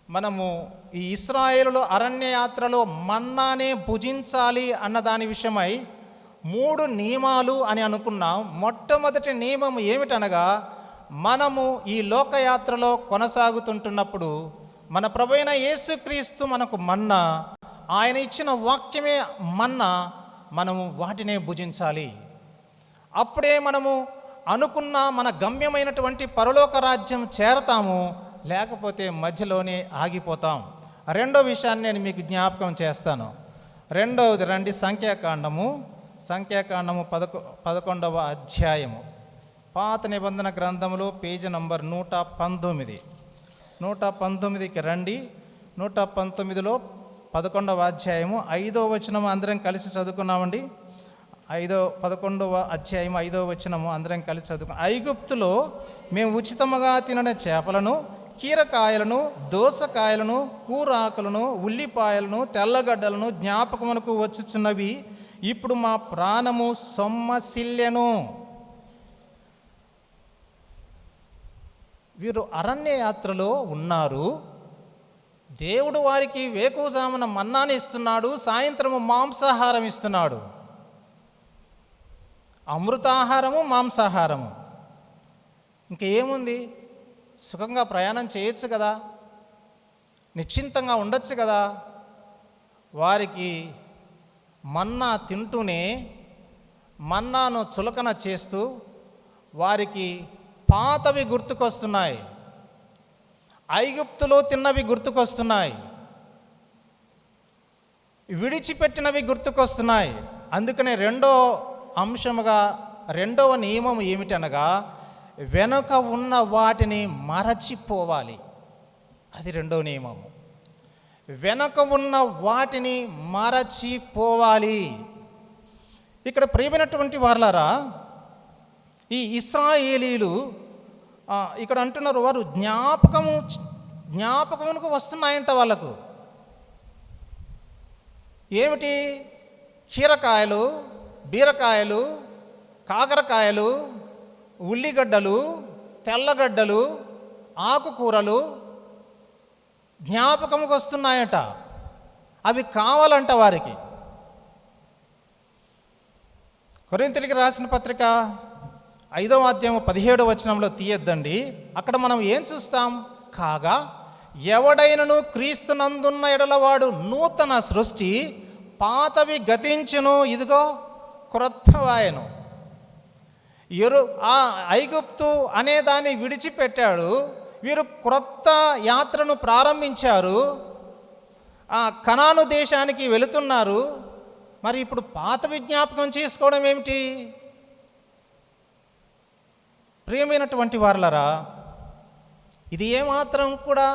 మనము ఈ ఇశ్రాయేలులో అరణ్యయాత్రలో మన్నానే భుజించాలి అన్న దాని విషయమై 3 నియమాలు అని అనుకున్నాం. మొట్టమొదటి నియమం ఏమిటనగా, మనము ఈ లోకయాత్రలో కొనసాగుతుంటున్నప్పుడు మన ప్రభువైన యేసుక్రీస్తు మనకు మన్నా, ఆయన ఇచ్చిన వాక్యమే మన్నా, మనము వాటినే భుజించాలి. అప్పుడే మనము అనుకున్న మన గమ్యమైనటువంటి పరలోక రాజ్యం చేరతాము, లేకపోతే మధ్యలోనే ఆగిపోతాం. రెండో విషయాన్ని నేను మీకు జ్ఞాపకం చేస్తాను. రెండవది రండి, సంఖ్యాకాండము 11వ అధ్యాయము, పాత నిబంధన గ్రంథములో పేజీ నంబర్ 119. 119కి రండి. 119లో 11వ అధ్యాయము 5వ వచనము అందరం కలిసి చదువుకున్నామండి. 11వ అధ్యాయం 5వ వచనము అందరం కలిసి చదువుకున్నాం. ఐగుప్తులో మేము ఉచితముగా తినని చేపలను, కీరకాయలను, దోసకాయలను, కూరాకులను, ఉల్లిపాయలను, తెల్లగడ్డలను జ్ఞాపకమునకు వచ్చుచున్నవి. ఇప్పుడు మా ప్రాణము సొమ్మసిల్లెను. వీరు అరణ్య యాత్రలో ఉన్నారు. దేవుడు వారికి వేకువజామున మన్నాని ఇస్తున్నాడు, సాయంత్రము మాంసాహారం ఇస్తున్నాడు. అమృతాహారము, మాంసాహారము. ఇంకా ఏముంది? సుఖంగా ప్రయాణం చేయొచ్చు కదా, నిశ్చింతంగా ఉండొచ్చు కదా. వారికి మన్నా తింటూనే, మన్నాను చులకన చేస్తూ వారికి పాతవి గుర్తుకొస్తున్నాయి. ఐగుప్తులో తిన్నవి గుర్తుకొస్తున్నాయి, విడిచిపెట్టినవి గుర్తుకొస్తున్నాయి. అందుకనే రెండవ నియమం ఏమిటనగా వెనుక ఉన్న వాటిని మరచిపోవాలి. అది రెండవ నియమము. వెనుక ఉన్న వాటిని మరచిపోవాలి. ఇక్కడ ప్రియమైనటువంటి వారలారా, ఈ ఇశ్రాయేలీలు ఇక్కడ అంటున్నారు, వారు జ్ఞాపకమునకు వస్తున్నాయంట వాళ్ళకు. ఏమిటి? కీరకాయలు, బీరకాయలు, కాకరకాయలు, ఉల్లిగడ్డలు, తెల్లగడ్డలు, ఆకుకూరలు జ్ఞాపకముకు వస్తున్నాయట. అవి కావాలంట వారికి. కొరింథీయులకు రాసిన పత్రిక 5వ అధ్యాయం 17వ వచనంలో తీయొద్దండి. అక్కడ మనం ఏం చూస్తాం? కాగా ఎవడైనను క్రీస్తునందున్న ఎడలవాడు నూతన సృష్టి, పాతవి గతించును, ఇదిగో క్రొత్తవాయెను. ఆ ఐగుప్తు అనే దాన్ని విడిచిపెట్టాడు. వీరు క్రొత్త యాత్రను ప్రారంభించారు. ఆ కనాను దేశానికి వెళుతున్నారు. మరి ఇప్పుడు పాత విజ్ఞాపకం చేసుకోవడం ఏమిటి? ప్రియమైనటువంటి వారలారా, ఇది ఏమాత్రం కూడా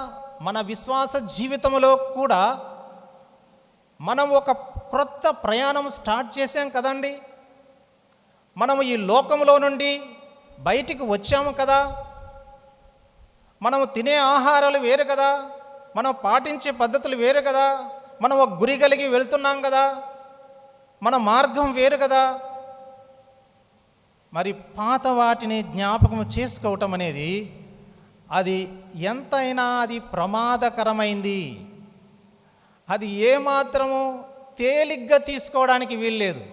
మన విశ్వాస జీవితంలో కూడా మనం ఒక క్రొత్త ప్రయాణం స్టార్ట్ చేసాం కదండి. మనము ఈ లోకంలో నుండి బయటికి వచ్చాము కదా. మనము తినే ఆహారాలు వేరు కదా, మనం పాటించే పద్ధతులు వేరు కదా, మనం ఒక గురి కలిగి వెళుతున్నాం కదా, మన మార్గం వేరు కదా. మరి పాత వాటిని జ్ఞాపకం చేసుకోవటం అనేది అది ఎంతైనా అది ప్రమాదకరమైంది. అది ఏమాత్రము తేలిగ్గా తీసుకోవడానికి వీల్లేదు.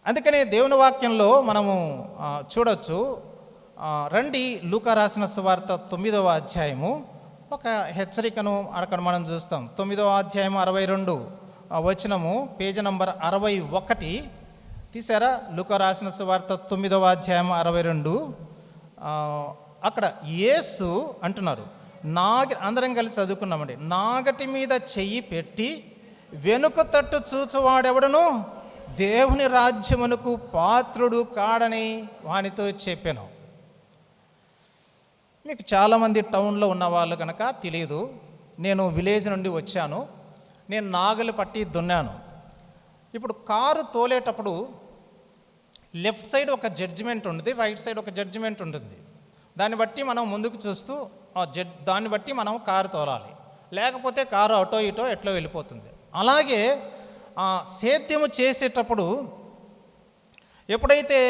అందుకనే దేవుని వాక్యంలో మనము చూడొచ్చు. రండి, లూకా రాసిన సువార్త 9వ అధ్యాయము ఒక హెచ్చరికను అక్కడ మనం చూస్తాం. 9వ అధ్యాయం 62 వచనము, పేజీ నంబర్ 61 తీసారా? లూకా రాసిన సువార్త 9వ అధ్యాయం 62. అక్కడ యేసు అంటున్నారు, అందరం కలిసి చదువుకున్నామండి. నాగటి మీద చెయ్యి పెట్టి వెనుక తట్టు చూచువాడెవడను దేవుని రాజ్యమునకు పాత్రుడు కాడని వానితో చెప్పాను. మీకు చాలామంది టౌన్లో ఉన్న వాళ్ళు కనుక తెలియదు. నేను విలేజ్ నుండి వచ్చాను. నేను నాగలి పట్టి దున్నాను. ఇప్పుడు కారు తోలేటప్పుడు లెఫ్ట్ సైడ్ ఒక జడ్జిమెంట్ ఉంటుంది, రైట్ సైడ్ ఒక జడ్జిమెంట్ ఉంటుంది. దాన్ని బట్టి మనం ముందుకు చూస్తూ దాన్ని బట్టి మనం కారు తోలాలి. లేకపోతే కారు అటో ఇటో ఎట్లో వెళ్ళిపోతుంది. అలాగే సేద్యము చేసేటప్పుడు ఎప్పుడైతే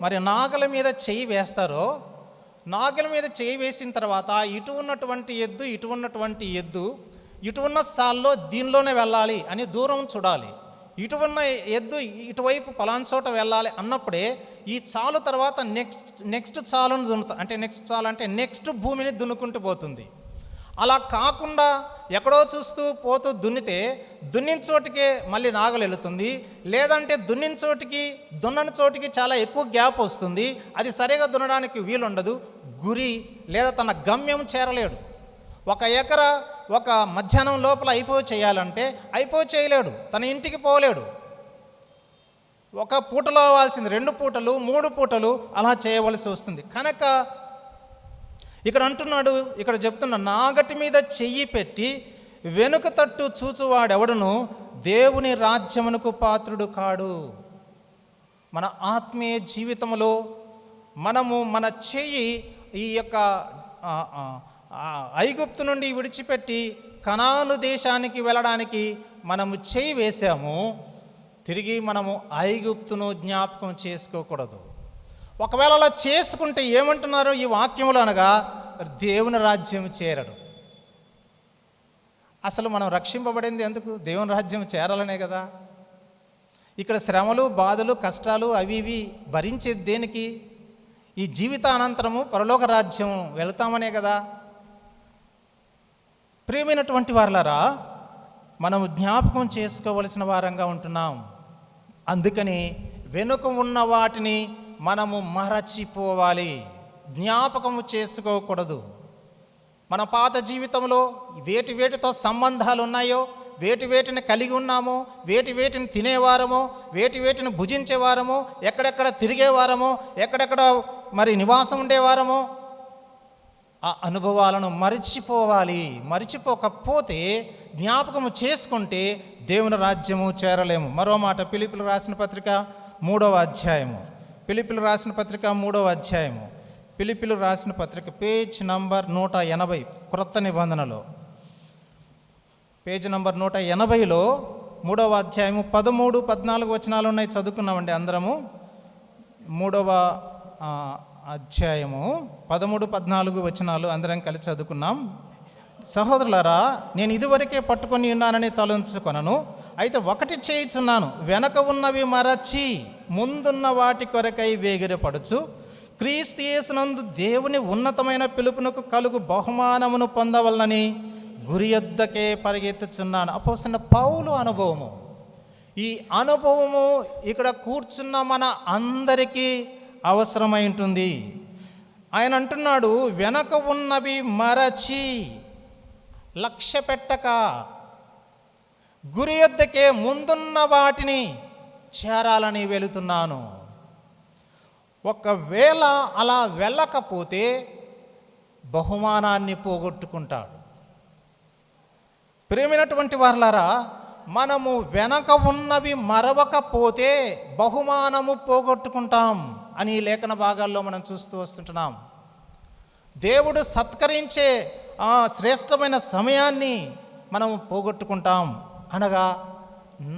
మరి నాగల మీద చెయ్యి వేస్తారో, నాగల మీద చేయి వేసిన తర్వాత ఇటు ఉన్నటువంటి ఎద్దు ఇటు ఉన్న స్థాల్లో దీనిలోనే వెళ్ళాలి అని దూరం చూడాలి. ఇటు ఉన్న ఎద్దు ఇటువైపు పలానా చోట వెళ్ళాలి అన్నప్పుడే ఈ చాలు తర్వాత నెక్స్ట్ చాలును దున్నుతా, అంటే నెక్స్ట్ భూమిని దున్నుకుంటూ పోతుంది. అలా కాకుండా ఎక్కడో చూస్తూ పోతూ దున్నితే దున్నిన చోటికే మళ్ళీ నాగలు వెళుతుంది. లేదంటే దున్నని చోటికి చాలా ఎక్కువ గ్యాప్ వస్తుంది. అది సరిగా దున్నడానికి వీలుండదు. గురి లేదా తన గమ్యం చేరలేడు. ఒక ఎకరా ఒక మధ్యాహ్నం లోపల చేయాలంటే చేయలేడు. తన ఇంటికి పోలేడు. ఒక పూటలో అవ్వాల్సింది 2 పూటలు 3 పూటలు అలా చేయవలసి వస్తుంది. కనుక ఇక్కడ చెప్తున్న నాగటి మీద చెయ్యి పెట్టి వెనుక తట్టు చూచువాడెవడును దేవుని రాజ్యమునకు పాత్రుడు కాడు. మన ఆత్మీయ జీవితంలో మనము మన చెయ్యి ఈ యొక్క ఐగుప్తు నుండి విడిచిపెట్టి కనాను దేశానికి వెళ్ళడానికి మనము చెయ్యి వేసాము. తిరిగి మనము ఐగుప్తును జ్ఞాపకం చేసుకోకూడదు. ఒకవేళ అలా చేసుకుంటే ఏమంటున్నారు ఈ వాక్యములు అనగా, దేవుని రాజ్యం చేరడు. అసలు మనం రక్షింపబడింది ఎందుకు? దేవుని రాజ్యం చేరాలనే కదా. ఇక్కడ శ్రమలు, బాధలు, కష్టాలు అవి ఇవి భరించేది దేనికి? ఈ జీవితానంతరము పరలోక రాజ్యం వెళతామనే కదా. ప్రియమైనటువంటి వారలారా, మనము జ్ఞాపకం చేసుకోవలసిన వారంగా ఉంటున్నాం. అందుకని వెనుక ఉన్న వాటిని మనము మరచిపోవాలి. జ్ఞాపకము చేసుకోకూడదు. మన పాత జీవితంలో వేటితో సంబంధాలు ఉన్నాయో, వేటిని కలిగి ఉన్నామో, వేటిని తినేవారమో, వేటిని భుజించేవారమో, ఎక్కడెక్కడ తిరిగేవారమో, ఎక్కడెక్కడ మరి నివాసం ఉండేవారమో, ఆ అనుభవాలను మరిచిపోవాలి. మరిచిపోకపోతే, జ్ఞాపకము చేసుకుంటే దేవుని రాజ్యము చేరలేము. మరో మాట, ఫిలిప్పీయులకు రాసిన పత్రిక 3వ అధ్యాయము. ఫిలిప్పీయులకు రాసిన పత్రిక 3వ అధ్యాయము. ఫిలిప్పీయులకు రాసిన పత్రిక పేజ్ నంబర్ 180, క్రొత్త నిబంధనలో పేజ్ నంబర్ 180లో 3వ అధ్యాయము 13, 14 వచనాలు ఉన్నాయి. చదువుకున్నామండి అందరము. 3వ అధ్యాయము 13, 14 వచనాలు అందరం కలిసి చదువుకున్నాం. సహోదరులారా, నేను ఇదివరకే పట్టుకొని ఉన్నానని తలంచుకొనను. అయితే ఒకటి చేయుచున్నాను, వెనక ఉన్నవి మరచి ముందున్న వాటి కొరకై వేగిరపడుచు క్రీస్తు యేసునందు దేవుని ఉన్నతమైన పిలుపునకు కలుగు బహుమానమును పొందవలనని గురి యొద్దకే పరిగెత్తుచున్నాను. అపోస్తలుడైన పౌలు అనుభవము. ఈ అనుభవము ఇక్కడ కూర్చున్న మన అందరికీ అవసరమై ఉంటుంది. ఆయన అంటున్నాడు, వెనక ఉన్నవి మరచి, లక్ష్య పెట్టక, గురి యొద్దకే ముందున్న వాటిని చేరాలని వెళుతున్నాను. ఒకవేళ అలా వెళ్ళకపోతే బహుమానాన్ని పోగొట్టుకుంటాడు. ప్రియమైనటువంటి వారలారా, మనము వెనక ఉన్నవి మరవకపోతే బహుమానము పోగొట్టుకుంటాం అని లేఖన భాగాల్లో మనం చూస్తూ వస్తుంటున్నాం. దేవుడు సత్కరించే ఆ శ్రేష్టమైన సమయాన్ని మనము పోగొట్టుకుంటాం, అనగా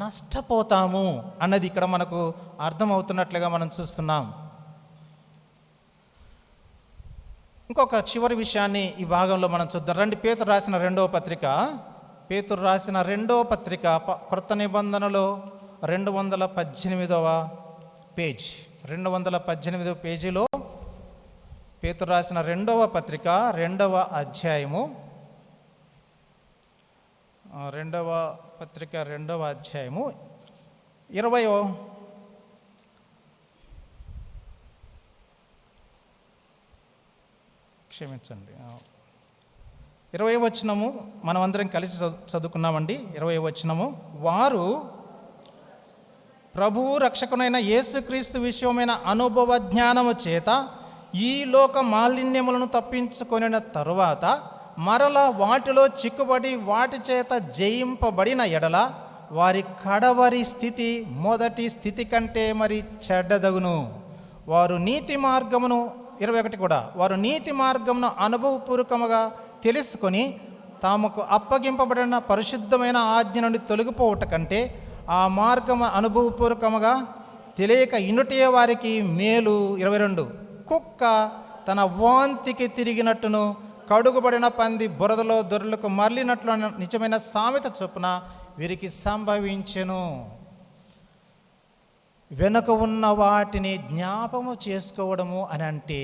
నష్టపోతాము అన్నది ఇక్కడ మనకు అర్థమవుతున్నట్లుగా మనం చూస్తున్నాం. ఇంకొక చివరి విషయాన్ని ఈ భాగంలో మనం చూద్దాం. రండి, పేతురు రాసిన 2వ పత్రిక. పేతురు రాసిన 2వ పత్రిక, క్రొత్త నిబంధనలో 218వ పేజ్. 218వ పేజీలో పేతురు రాసిన 2వ పత్రిక 2వ అధ్యాయము. 2వ పత్రిక 2వ అధ్యాయము 20వ క్షమించండి 20వ వచనము మనం అందరం కలిసి చదువుకున్నామండి. 20వ వచనము, వారు ప్రభువు రక్షకునైన యేసుక్రీస్తు విషయమైన అనుభవ జ్ఞానము చేత ఈ లోక మాలిన్యములను తప్పించుకొనిన తరువాత మరల వాటిలో చిక్కుబడి వాటి చేత జయింపబడిన ఎడల వారి కడవరి స్థితి మొదటి స్థితి కంటే మరి చెడ్డదగును. వారు నీతి మార్గమును 21 కూడా, వారు నీతి మార్గమును అనుభవపూర్వకముగా తెలుసుకొని తాముకు అప్పగింపబడిన పరిశుద్ధమైన ఆజ్ఞ నుండి తొలగిపోవట కంటే ఆ మార్గము అనుభవపూర్వకముగా తెలియక ఇనుటే వారికి మేలు. 22, కుక్క తన వాంతికి తిరిగినట్టును కడుగుబడిన పంది బురదలో దొర్లకు మరలినట్లు నిజమైన సామెత చొప్పున వీరికి సంభవించెను. వెనుక ఉన్న వాటిని జ్ఞాపము చేసుకోవడము అని అంటే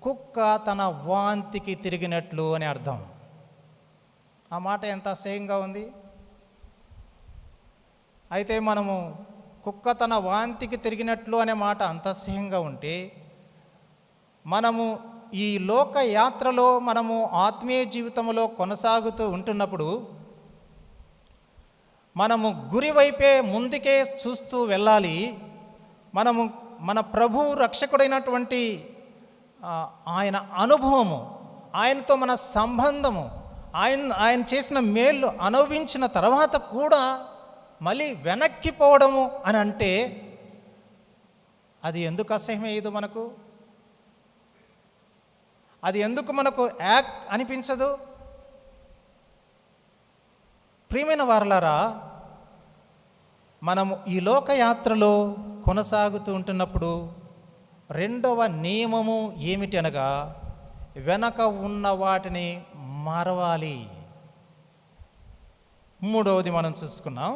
కుక్క తన వాంతికి తిరిగినట్లు అని అర్థం. ఆ మాట ఎంత అసహ్యంగా ఉంది. అయితే మనము కుక్క తన వాంతికి తిరిగినట్లు అనే మాట అంత అసహ్యంగా ఉంటే, మనము ఈ లోక యాత్రలో మనము ఆత్మీయ జీవితంలో కొనసాగుతూ ఉంటున్నప్పుడు మనము గురి వైపే ముందుకే చూస్తూ వెళ్ళాలి. మనము మన ప్రభు రక్షకుడైనటువంటి ఆయన అనుభవము, ఆయనతో మన సంబంధము, ఆయన చేసిన మేళ్ళు అనుభవించిన తర్వాత కూడా మళ్ళీ వెనక్కిపోవడము అని అంటే అది ఎందుకు అసహ్యమయ్యేది మనకు? అది ఎందుకు మనకు యాక్ట్ అనిపించదు? ప్రియమైన వారలారా, మనము ఈ లోకయాత్రలో కొనసాగుతూ ఉంటున్నప్పుడు రెండవ నియమము ఏమిటి అనగా, వెనక ఉన్న వాటిని మరవాలి. మూడవది మనం చూసుకున్నాం.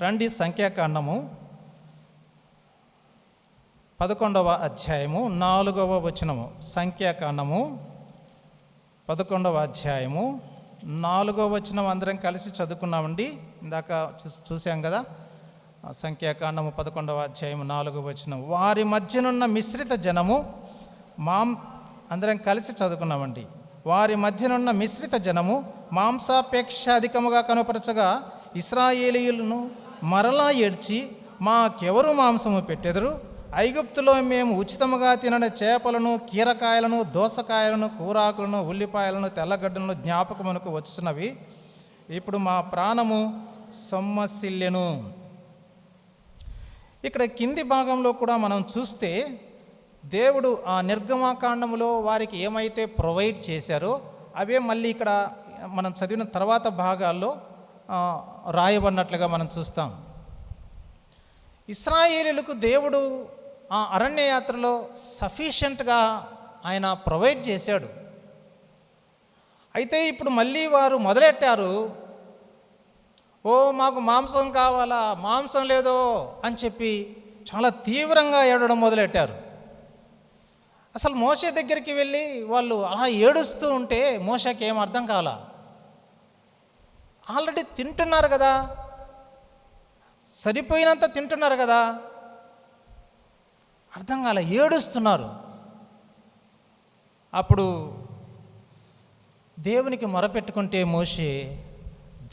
రండి, సంఖ్యాకాండము 11వ అధ్యాయము 4వ వచనము. సంఖ్యాకాండము 11వ అధ్యాయము 4వ వచనం అందరం కలిసి చదువుకున్నామండి. ఇందాక చూసాం కదా. సంఖ్యాకాండము 11వ అధ్యాయము 4వ వచనం, వారి మధ్యనున్న మిశ్రిత జనము అందరం కలిసి చదువుకున్నామండి. వారి మధ్యనున్న మిశ్రిత జనము మాంసాపేక్ష అధికముగా కనుపరచగా ఇశ్రాయేలీయులను మరలా ఏడ్చి, మాకెవరు మాంసము పెట్టెదరు? ఐగుప్తులో మేము ఉచితముగా తినని చేపలను, కీరకాయలను, దోసకాయలను, కూరాకులను, ఉల్లిపాయలను, తెల్లగడ్డలను జ్ఞాపకమునకు వచ్చినవి. ఇప్పుడు మా ప్రాణము సొమ్మసిల్లెను. ఇక్కడ కింది భాగంలో కూడా మనం చూస్తే దేవుడు ఆ నిర్గమాకాండములో వారికి ఏమైతే ప్రొవైడ్ చేశారో అవే మళ్ళీ ఇక్కడ మనం చదివిన తర్వాత భాగాల్లో రాయబడినట్లుగా మనం చూస్తాం. ఇశ్రాయేలీయులకు దేవుడు ఆ అరణ్య యాత్రలో సఫిషియెంట్గా ఆయన ప్రొవైడ్ చేశాడు. అయితే ఇప్పుడు మళ్ళీ వారు మొదలెట్టారు, మాకు మాంసం కావాలా, మాంసం లేదో అని చెప్పి చాలా తీవ్రంగా ఏడవడం మొదలెట్టారు. అసలు మోషే దగ్గరికి వెళ్ళి వాళ్ళు అలా ఏడుస్తూ ఉంటే మోషేకి ఏం అర్థం కాల. ఆల్రెడీ తింటున్నారు కదా, సరిపోయినంత తింటున్నారు కదా, అర్థం కాల, ఏడుస్తున్నారు. అప్పుడు దేవునికి మొరపెట్టుకుంటే మోషే,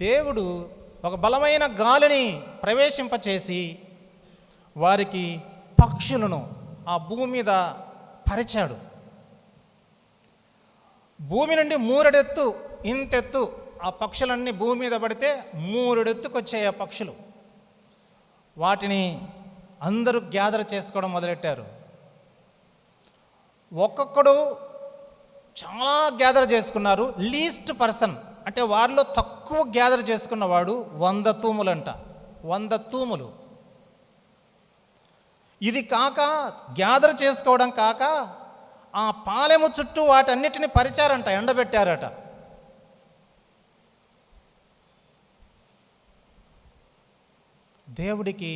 దేవుడు ఒక బలమైన గాలిని ప్రవేశింపచేసి వారికి పక్షులను ఆ భూమి మీద పరిచాడు. భూమి నుండి 3 అడుగులు ఇంతెత్తు ఆ పక్షులన్నీ భూమి మీద పడితే 3 అడుగులకు వచ్చాయి ఆ పక్షులు. వాటిని అందరూ గ్యాదర్ చేసుకోవడం మొదలెట్టారు. ఒక్కొక్కడు చాలా గ్యాదర్ చేసుకున్నారు. లీస్ట్ పర్సన్ అంటే వారిలో తక్కువ గ్యాదర్ చేసుకున్నవాడు 100 తూములంట. 100 తూములు. ఇది కాక గ్యాదర్ చేసుకోవడం కాక ఆ పాలెము చుట్టూ వాటన్నిటిని పరిచారంట, ఎండబెట్టారట. దేవుడికి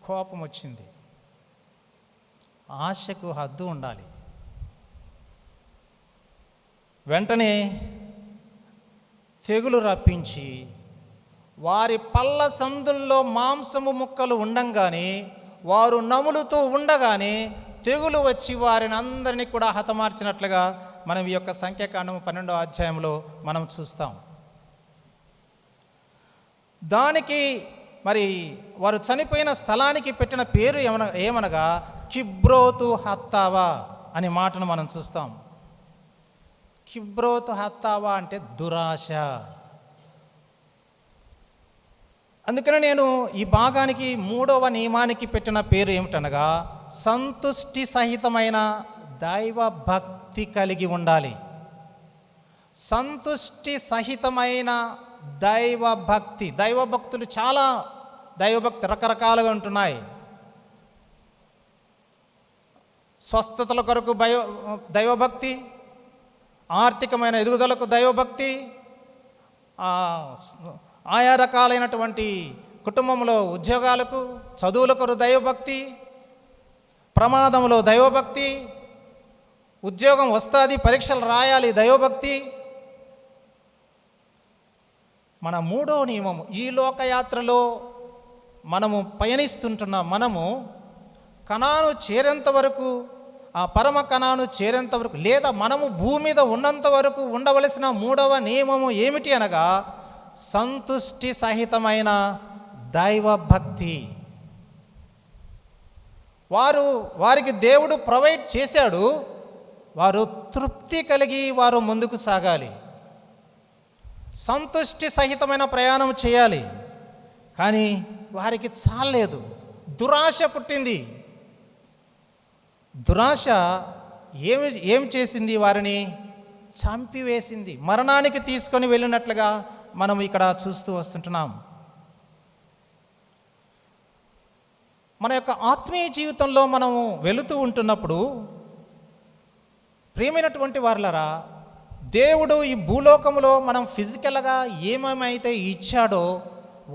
కోపం వచ్చింది. ఆశకు హద్దు ఉండాలి. వెంటనే తెగులు రప్పించి వారి పళ్ళ సందుల్లో మాంసము ముక్కలు ఉండంగానే, వారు నములుతూ ఉండగానే తెగులు వచ్చి వారిని అందరినీ కూడా హతమార్చినట్లుగా మనం ఈ యొక్క సంఖ్యాకాండము 12వ అధ్యాయంలో మనం చూస్తాం. దానికి మరి వారు చనిపోయిన స్థలానికి పెట్టిన పేరు ఏమనగా కిబ్రోతు హత్తావా అనే మాటను మనం చూస్తాం. కిబ్రోతు హత్తావా అంటే దురాశ. అందుకని నేను ఈ భాగానికి 3వ నియమానికి పెట్టిన పేరు ఏమిటనగా సంతుష్టి సహితమైన దైవ భక్తి కలిగి ఉండాలి. సంతుష్టి సహితమైన దైవభక్తి. దైవభక్తులు చాలా దైవభక్తి రకరకాలుగా ఉంటున్నాయి. స్వస్థతల కొరకు దైవభక్తి, ఆర్థికమైన ఎదుగుదలకు దైవభక్తి, ఆయా రకాలైనటువంటి కుటుంబంలో ఉద్యోగాలకు, చదువుల కొరకు దైవభక్తి, ప్రమాదంలో దైవభక్తి, ఉద్యోగం వస్తుంది పరీక్షలు రాయాలి దైవభక్తి. మన 3వ నియమము, ఈ లోకయాత్రలో మనము పయనిస్తుంటున్న మనము కనాను చేరేంత వరకు, ఆ పరమ కనాను చేరేంత వరకు, లేదా మనము భూమి మీద ఉన్నంత వరకు ఉండవలసిన 3వ నియమము ఏమిటి అనగా సంతుష్టి సహితమైన దైవభక్తి. వారికి దేవుడు ప్రొవైడ్ చేశాడు, వారు తృప్తి కలిగి వారు ముందుకు సాగాలి. సంతుష్టి సహితమైన ప్రయాణం చేయాలి. కానీ వారికి చాలేదు, దురాశ పుట్టింది. దురాశ ఏం చేసింది? వారిని చంపివేసింది, మరణానికి తీసుకొని వెళ్ళినట్లుగా మనం ఇక్కడ చూస్తూ వస్తుంటున్నాం. మన యొక్క ఆత్మీయ జీవితంలో మనము వెళుతూ ఉంటున్నప్పుడు ప్రియమైనటువంటి వారులారా, దేవుడు ఈ భూలోకంలో మనం ఫిజికల్గా ఏమేమైతే ఇచ్చాడో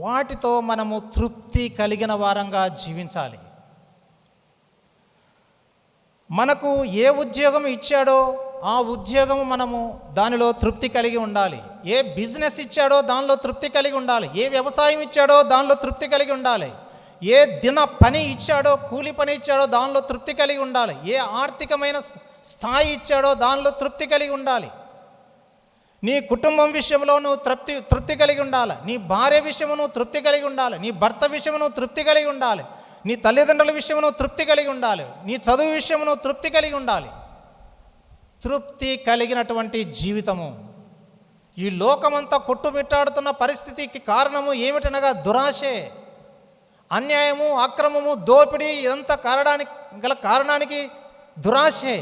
వాటితో మనము తృప్తి కలిగిన వారంగా జీవించాలి. మనకు ఏ ఉద్యోగం ఇచ్చాడో ఆ ఉద్యోగం మనము దానిలో తృప్తి కలిగి ఉండాలి. ఏ బిజినెస్ ఇచ్చాడో దానిలో తృప్తి కలిగి ఉండాలి. ఏ వ్యవసాయం ఇచ్చాడో దానిలో తృప్తి కలిగి ఉండాలి. ఏ దిన పని ఇచ్చాడో, కూలి పని ఇచ్చాడో దానిలో తృప్తి కలిగి ఉండాలి. ఏ ఆర్థికమైన స్థాయి ఇచ్చాడో దానిలో తృప్తి కలిగి ఉండాలి. నీ కుటుంబం విషయంలో నువ్వు తృప్తి కలిగి ఉండాలి. నీ భార్య విషయము నువ్వు తృప్తి కలిగి ఉండాలి. నీ భర్త విషయము నువ్వు తృప్తి కలిగి ఉండాలి. నీ తల్లిదండ్రుల విషయము నువ్వు తృప్తి కలిగి ఉండాలి. నీ చదువు విషయము నువ్వు తృప్తి కలిగి ఉండాలి. తృప్తి కలిగినటువంటి జీవితము. ఈ లోకమంతా కొట్టుమిట్టాడుతున్న పరిస్థితికి కారణము ఏమిటనగా దురాశే. అన్యాయము, అక్రమము, దోపిడీ ఇదంతా కారణానికి దురాశే.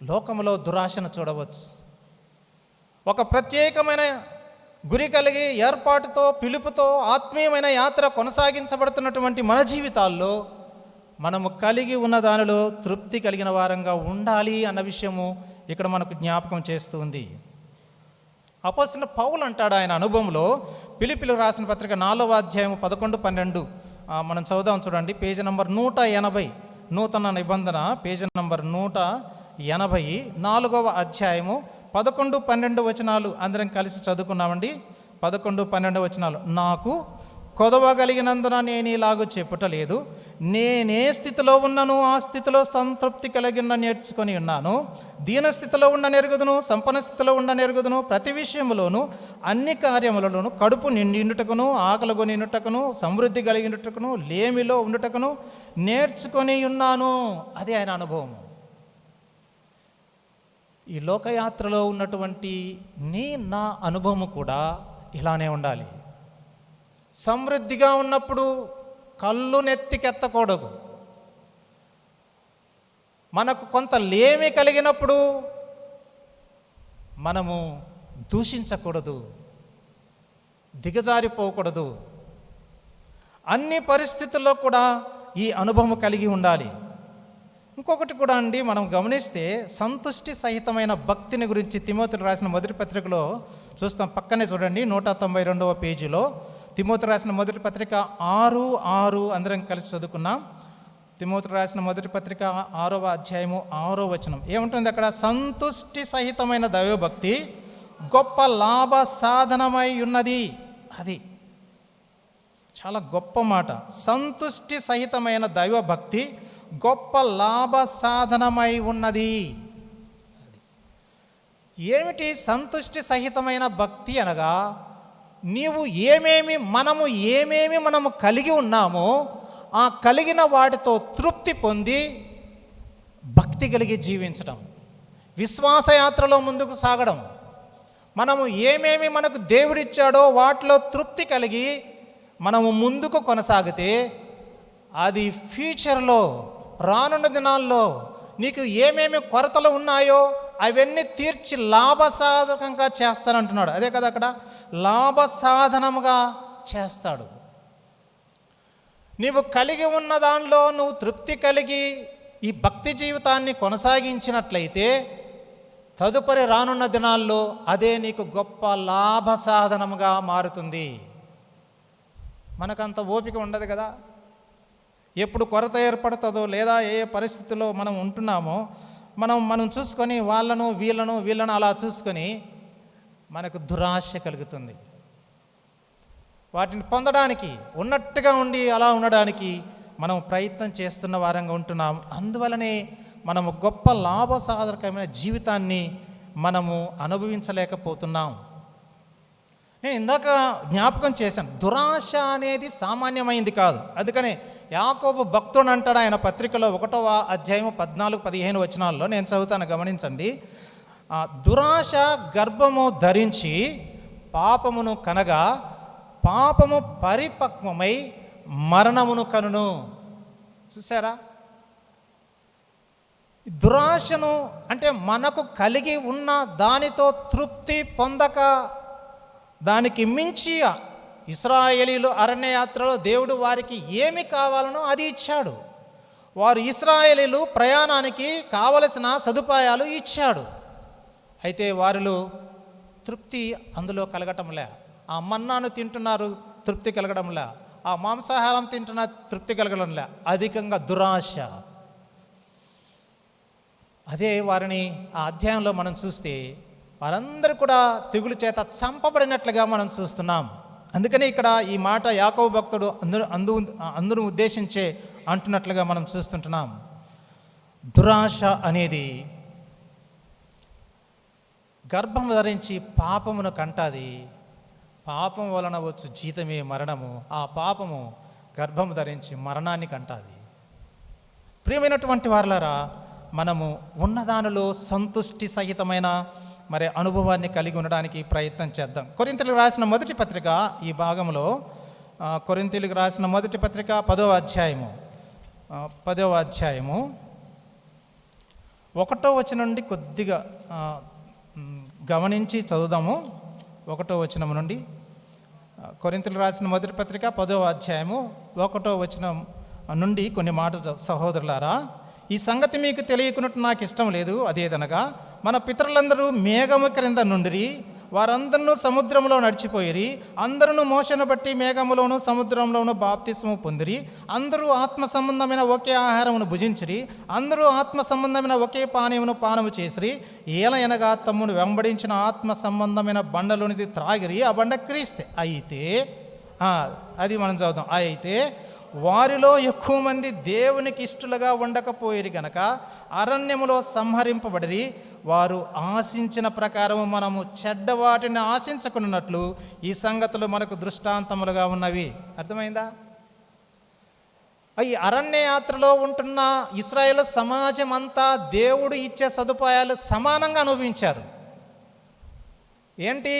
లోకంలో దురాశను చూడవచ్చు. ఒక ప్రత్యేకమైన గురి కలిగి ఏర్పాటుతో, పిలుపుతో ఆత్మీయమైన యాత్ర కొనసాగించబడుతున్నటువంటి మన జీవితాల్లో మనము కలిగి ఉన్న దానిలో తృప్తి కలిగిన వారంగా ఉండాలి అన్న విషయము ఇక్కడ మనకు జ్ఞాపకం చేస్తుంది. అపోస్తలుడైన పౌలు అంటాడు ఆయన అనుభవంలో, ఫిలిప్పీయులకు రాసిన పత్రిక 4వ అధ్యాయం 11-12 మనం చదువుదాం. చూడండి, పేజీ నంబర్ 180, నూతన నిబంధన, పేజీ నంబర్ 180, 4వ అధ్యాయము 11-12 వచనాలు అందరం కలిసి చదువుకున్నామండి. 11-12 వచనాలు. నాకు కొదవగలిగినందున నేను ఇలాగూ చెప్పుటలేదు, నేనే స్థితిలో ఉన్నాను ఆ స్థితిలో సంతృప్తి కలిగిన నేర్చుకొని ఉన్నాను. దీన స్థితిలో ఉన్న నెరుగుదును, సంపన్న స్థితిలో ఉన్న నెరుగుదును, ప్రతి విషయంలోనూ అన్ని కార్యములలోనూ కడుపు నిండుటకును, ఆకలి నిండుటకును, సమృద్ధి కలిగినట్టుకును, లేమిలో ఉండుటకును నేర్చుకొని ఉన్నాను. అది ఆయన అనుభవం. ఈ లోకయాత్రలో ఉన్నటువంటి నా అనుభవం కూడా ఇలానే ఉండాలి. సమృద్ధిగా ఉన్నప్పుడు కళ్ళు నెత్తికెత్తకూడదు. మనకు కొంత లేమి కలిగినప్పుడు మనము దూషించకూడదు, దిగజారిపోకూడదు. అన్ని పరిస్థితుల్లో కూడా ఈ అనుభవం కలిగి ఉండాలి. ఇంకొకటి కూడా అండి, మనం గమనిస్తే సంతుష్టి సహితమైన భక్తిని గురించి తిమోతికి రాసిన మొదటి పత్రికలో చూస్తాం. పక్కనే చూడండి, 192వ పేజీలో తిమోతికి రాసిన మొదటి పత్రిక 6:6 అందరం కలిసి చదువుకున్నాం. తిమోతికి రాసిన మొదటి పత్రిక 6వ అధ్యాయము 6వ వచనం ఏముంటుంది అక్కడ? సంతుష్టి సహితమైన దైవభక్తి గొప్ప లాభ సాధనమై ఉన్నది. అది చాలా గొప్ప మాట. సంతుష్టి సహితమైన దైవభక్తి గొప్ప లాభ సాధనమై ఉన్నది. ఏమిటి సంతుష్టి సహితమైన భక్తి అనగా, మనము ఏమేమి కలిగి ఉన్నామో ఆ కలిగిన వాటితో తృప్తి పొంది భక్తి కలిగి జీవించడం, విశ్వాసయాత్రలో ముందుకు సాగడం. మనము ఏమేమి మనకు దేవుడిచ్చాడో వాటిలో తృప్తి కలిగి మనము ముందుకు కొనసాగితే అది ఫ్యూచర్లో, రానున్న దినాల్లో నీకు ఏమేమి కొరతలు ఉన్నాయో అవన్నీ తీర్చి లాభసాధకంగా చేస్తానంటున్నాడు. అదే కదా అక్కడ, లాభ సాధనముగా చేస్తాడు. నీవు కలిగి ఉన్న దానిలో నువ్వు తృప్తి కలిగి ఈ భక్తి జీవితాన్ని కొనసాగించినట్లయితే తదుపరి రానున్న దినాల్లో అదే నీకు గొప్ప లాభ సాధనముగా మారుతుంది. మనకంత ఓపిక ఉండదు కదా. ఎప్పుడు కొరత ఏర్పడుతుందో లేదా ఏ పరిస్థితుల్లో మనం ఉంటున్నామో మనం చూసుకొని వీళ్ళను అలా చూసుకొని మనకు దురాశ కలుగుతుంది. వాటిని పొందడానికి, ఉన్నట్టుగా ఉండి అలా ఉండడానికి మనం ప్రయత్నం చేస్తున్న వారంగా ఉంటున్నాం. అందువలనే మనము గొప్ప లాభసాధకమైన జీవితాన్ని మనము అనుభవించలేకపోతున్నాం. నేను ఇందాక జ్ఞాపకం చేశాను, దురాశ అనేది సామాన్యమైంది కాదు. అందుకనే యాకోబు భక్తుడు అంటాడు ఆయన పత్రికలో 1వ అధ్యాయం 14-15 వచనాల్లో, నేను చదువుతాను గమనించండి. దురాశ గర్భము ధరించి పాపమును కనగా పాపము పరిపక్వమై మరణమును కనును. చూసారా? దురాశను అంటే మనకు కలిగి ఉన్న దానితో తృప్తి పొందక దానికి మించి ఇశ్రాయేలీలు అరణ్యయాత్రలో దేవుడు వారికి ఏమి కావాలనో అది ఇచ్చాడు. వారు ఇశ్రాయేలీలు ప్రయాణానికి కావలసిన సదుపాయాలు ఇచ్చాడు. అయితే వారిలో తృప్తి అందులో కలగటంలే. ఆ మన్నాను తింటున్నారు, తృప్తి కలగడంలే. ఆ మాంసాహారం తింటున్న తృప్తి కలగడంలే. అధికంగా దురాశ. అదే వారిని ఆ అధ్యాయంలో మనం చూస్తే వారందరూ కూడా తెగులు చేత చంపబడినట్లుగా మనం చూస్తున్నాం. అందుకని ఇక్కడ ఈ మాట యాకోబు భక్తుడు అందరూ ఉద్దేశించే అంటున్నట్లుగా మనం చూస్తుంటున్నాం. దురాశ అనేది గర్భం ధరించి పాపమును కంటాది, పాపం వలన వచ్చు జీతమే మరణము, ఆ పాపము గర్భం ధరించి మరణాన్ని కంటాది. ప్రియమైనటువంటి వారలారా, మనము ఉన్నదానిలో సంతుష్టి సహితమైన మరి అనుభవాన్ని కలిగి ఉండడానికి ప్రయత్నం చేద్దాం. కొరింథీయులకు రాసిన మొదటి పత్రిక ఈ భాగంలో, కొరింథీయులకు రాసిన మొదటి పత్రిక 10వ అధ్యాయము 1వ వచనం నుండి కొద్దిగా గమనించి చదువుదాము. 1వ వచనం నుండి, కొరింథీయులకు రాసిన మొదటి పత్రిక 10వ అధ్యాయము 1వ వచనం నుండి కొన్ని మాటలు. సహోదరులారా, ఈ సంగతి మీకు తెలియకున్నట్టు నాకు ఇష్టం లేదు. అదేదనగా, మన పితరులందరూ మేఘము క్రింద నుండిరి, వారందరూ సముద్రంలో నడిచిపోయిరి, అందరూ మోషను బట్టి మేఘములోను సముద్రంలోను బాప్తిస్మము పొందిరి, అందరూ ఆత్మ సంబంధమైన ఒకే ఆహారమును భుజించిరి, అందరూ ఆత్మ సంబంధమైన ఒకే పానీయమును పానము చేసిరి, ఏలయనగా తమ్మును వెంబడించిన ఆత్మ సంబంధమైన బండలోనిది త్రాగిరి, ఆ బండ క్రీస్తే. అయితే అది మనం చదువుదాం. అయితే వారిలో ఎక్కువ మంది దేవునికి ఇష్టలుగా ఉండకపోయిరి గనక అరణ్యములో సంహరింపబడిరి. వారు ఆశించిన ప్రకారము మనము చెడ్డవాటిని ఆశించకున్నట్లు ఈ సంగతులు మనకు దృష్టాంతములుగా ఉన్నవి. అర్థమైందా? ఈ అరణ్య యాత్రలో ఉంటున్న ఇశ్రాయేలు సమాజం అంతా దేవుడు ఇచ్చే సదుపాయాలు సమానంగా అనుభవించారు. ఏంటి?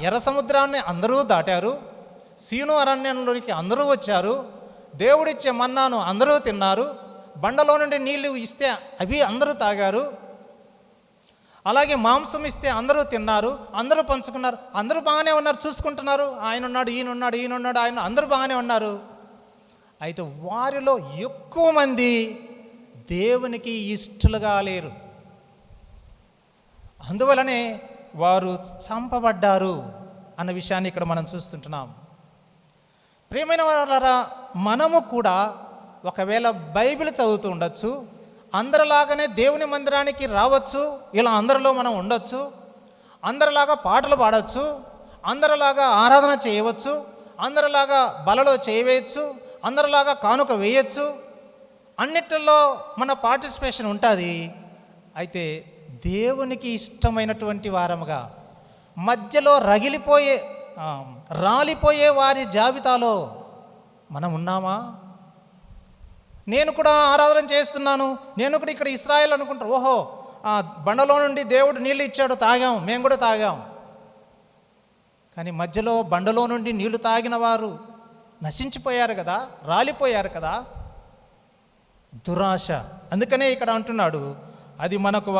ఎర్ర సముద్రాన్ని అందరూ దాటారు, సీను అరణ్యంలోనికి అందరూ వచ్చారు, దేవుడిచ్చే మన్నాను అందరూ తిన్నారు, బండలో నుండి నీళ్లు ఇస్తే అవి అందరూ తాగారు, అలాగే మాంసం ఇస్తే అందరూ తిన్నారు, అందరూ పంచుకున్నారు, అందరూ బాగానే ఉన్నారు, చూసుకుంటున్నారు. ఆయన ఉన్నాడు, ఈయనున్నాడు, ఆయన అందరూ బాగానే ఉన్నారు. అయితే వారిలో ఎక్కువ మంది దేవునికి ఇష్టలుగా లేరు. అందువలనే వారు చంపబడ్డారు అన్న విషయాన్ని ఇక్కడ మనం చూస్తుంటున్నాం. ప్రియమైన వారలారా, మనము కూడా ఒకవేళ బైబిల్ చదువుతూ ఉండొచ్చు, అందరిలాగానే దేవుని మందిరానికి రావచ్చు, ఇలా అందరిలో మనం ఉండొచ్చు, అందరిలాగా పాటలు పాడవచ్చు, అందరిలాగా ఆరాధన చేయవచ్చు, అందరిలాగా బలలో చేయవేయచ్చు, అందరిలాగా కానుక వేయచ్చు, అన్నిటిలో మన పార్టిసిపేషన్ ఉంటుంది. అయితే దేవునికి ఇష్టమైనటువంటి వారముగా మధ్యలో రాలిపోయే వారి జాబితాలో మనం ఉన్నామా? నేను కూడా ఆరాధన చేస్తున్నాను, నేను కూడా ఇక్కడ ఇశ్రాయేల్ అనుకుంటాను, ఓహో బండలో నుండి దేవుడు నీళ్ళు ఇచ్చాడు, తాగాం, మేము కూడా తాగాం. కానీ మధ్యలో బండలో నుండి నీళ్లు తాగిన వారు నశించిపోయారు కదా, రాలిపోయారు కదా. దురాశ. అందుకనే ఇక్కడ అంటున్నాడు, అది మనకు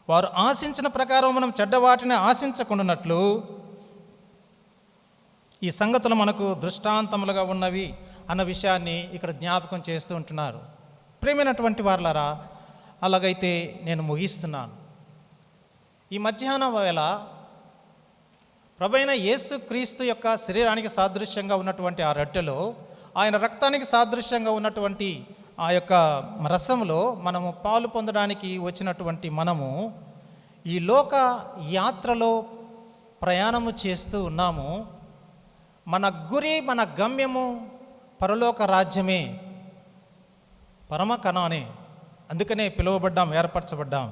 వారు ఆశించిన ప్రకారం మనం చెడ్డవాటిని ఆశించకుండానట్లు ఈ సంగతులు మనకు దృష్టాంతములుగా ఉన్నవి అన్న విషయాన్ని ఇక్కడ జ్ఞాపకం చేస్తూ ఉంటున్నారు. ప్రియమైనటువంటి వారలారా, అలాగైతే నేను ముగిస్తున్నాను. ఈ మధ్యాహ్నం వేళ ప్రభువైన యేసు క్రీస్తు యొక్క శరీరానికి సాదృశ్యంగా ఉన్నటువంటి ఆ రొట్టెలో, ఆయన రక్తానికి సాదృశ్యంగా ఉన్నటువంటి ఆ యొక్క రసంలో మనము పాలు పొందడానికి వచ్చినటువంటి మనము ఈ లోక యాత్రలో ప్రయాణము చేస్తూ ఉన్నాము. మన గురి, మన గమ్యము పరలోక రాజ్యమే, పరమ కణానే. అందుకనే పిలువబడ్డాం, ఏర్పరచబడ్డాం.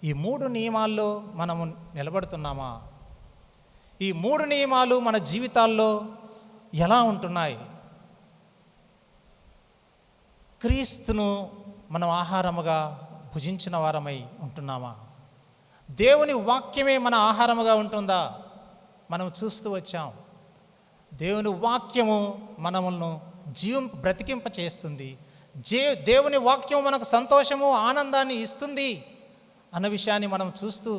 ఈ 3 నియమాల్లో మనము నిలబడుతున్నామా? ఈ 3 నియమాలు మన జీవితాల్లో ఎలా ఉంటున్నాయి? క్రీస్తును మనం ఆహారముగా భుజించిన వారమై ఉంటున్నామా? దేవుని వాక్యమే మన ఆహారముగా ఉంటుందా? మనం చూస్తూ వచ్చాం, దేవుని వాక్యము మనములను బ్రతికింప చేస్తుంది. దేవుని వాక్యం మనకు సంతోషము, ఆనందాన్ని ఇస్తుంది అన్న విషయాన్ని మనం చూస్తూ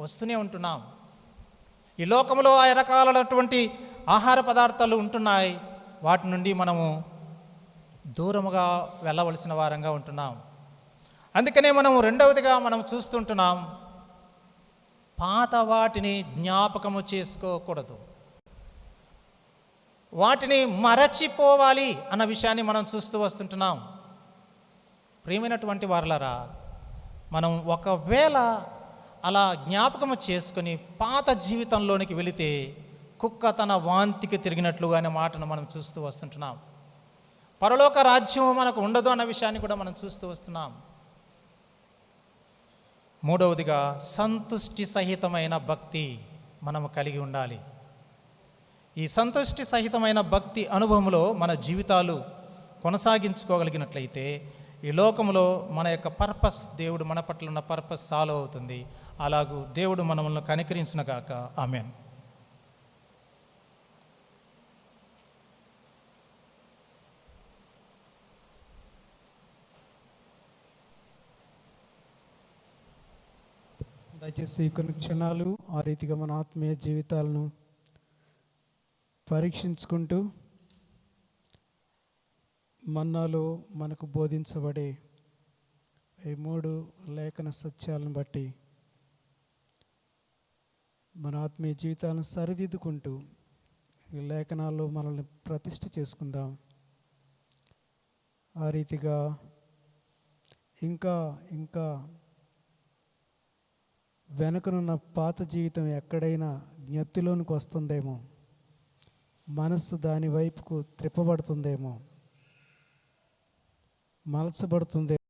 వస్తూనే ఉంటున్నాం. ఈ లోకంలో ఆ రకాలైనటువంటి ఆహార పదార్థాలు ఉంటున్నాయి, వాటి నుండి మనము దూరముగా వెళ్ళవలసిన వారంగా ఉంటున్నాం. అందుకనే మనం రెండవదిగా మనం చూస్తుంటున్నాం, పాత వాటిని జ్ఞాపకము చేసుకోకూడదు, వాటిని మరచిపోవాలి అన్న విషయాన్ని మనం చూస్తూ వస్తుంటున్నాం. ప్రియమైనటువంటి వారలారా, మనం ఒకవేళ అలా జ్ఞాపకము చేసుకుని పాత జీవితంలోనికి వెళితే కుక్క తన వాంతికి తిరిగినట్లుగా అనే మాటను మనం చూస్తూ వస్తుంటున్నాం. పరలోక రాజ్యం మనకు ఉండదు అన్న విషయాన్ని కూడా మనం చూస్తూ వస్తున్నాం. మూడవదిగా సంతుష్టి సహితమైన భక్తి మనము కలిగి ఉండాలి. ఈ సంతుష్టి సహితమైన భక్తి అనుభవంలో మన జీవితాలు కొనసాగించుకోగలిగినట్లయితే ఈ లోకంలో మన యొక్క పర్పస్, దేవుడు మన పట్ల ఉన్న పర్పస్ సాల్వ్ అవుతుంది. అలాగూ దేవుడు మనల్ని కనికరించిన గాక. ఆమేన్. దయచేసి కొన్ని క్షణాలు ఆ రీతిగా మన ఆత్మీయ జీవితాలను పరీక్షించుకుంటూ మన్నాలో మనకు బోధించబడే ఈ 3 లేఖన సత్యాలను బట్టి మన ఆత్మీయ జీవితాలను సరిదిద్దుకుంటూ ఈ లేఖనాల్లో మనల్ని ప్రతిష్ఠ చేసుకుందాం. ఆ రీతిగా ఇంకా ఇంకా వెనకనున్న పాత జీవితం ఎక్కడైనా జ్ఞప్తిలోనికి వస్తుందేమో, మనస్సు దాని వైపుకు త్రిప్పబడుతుందేమో, మలచబడుతుందేమో.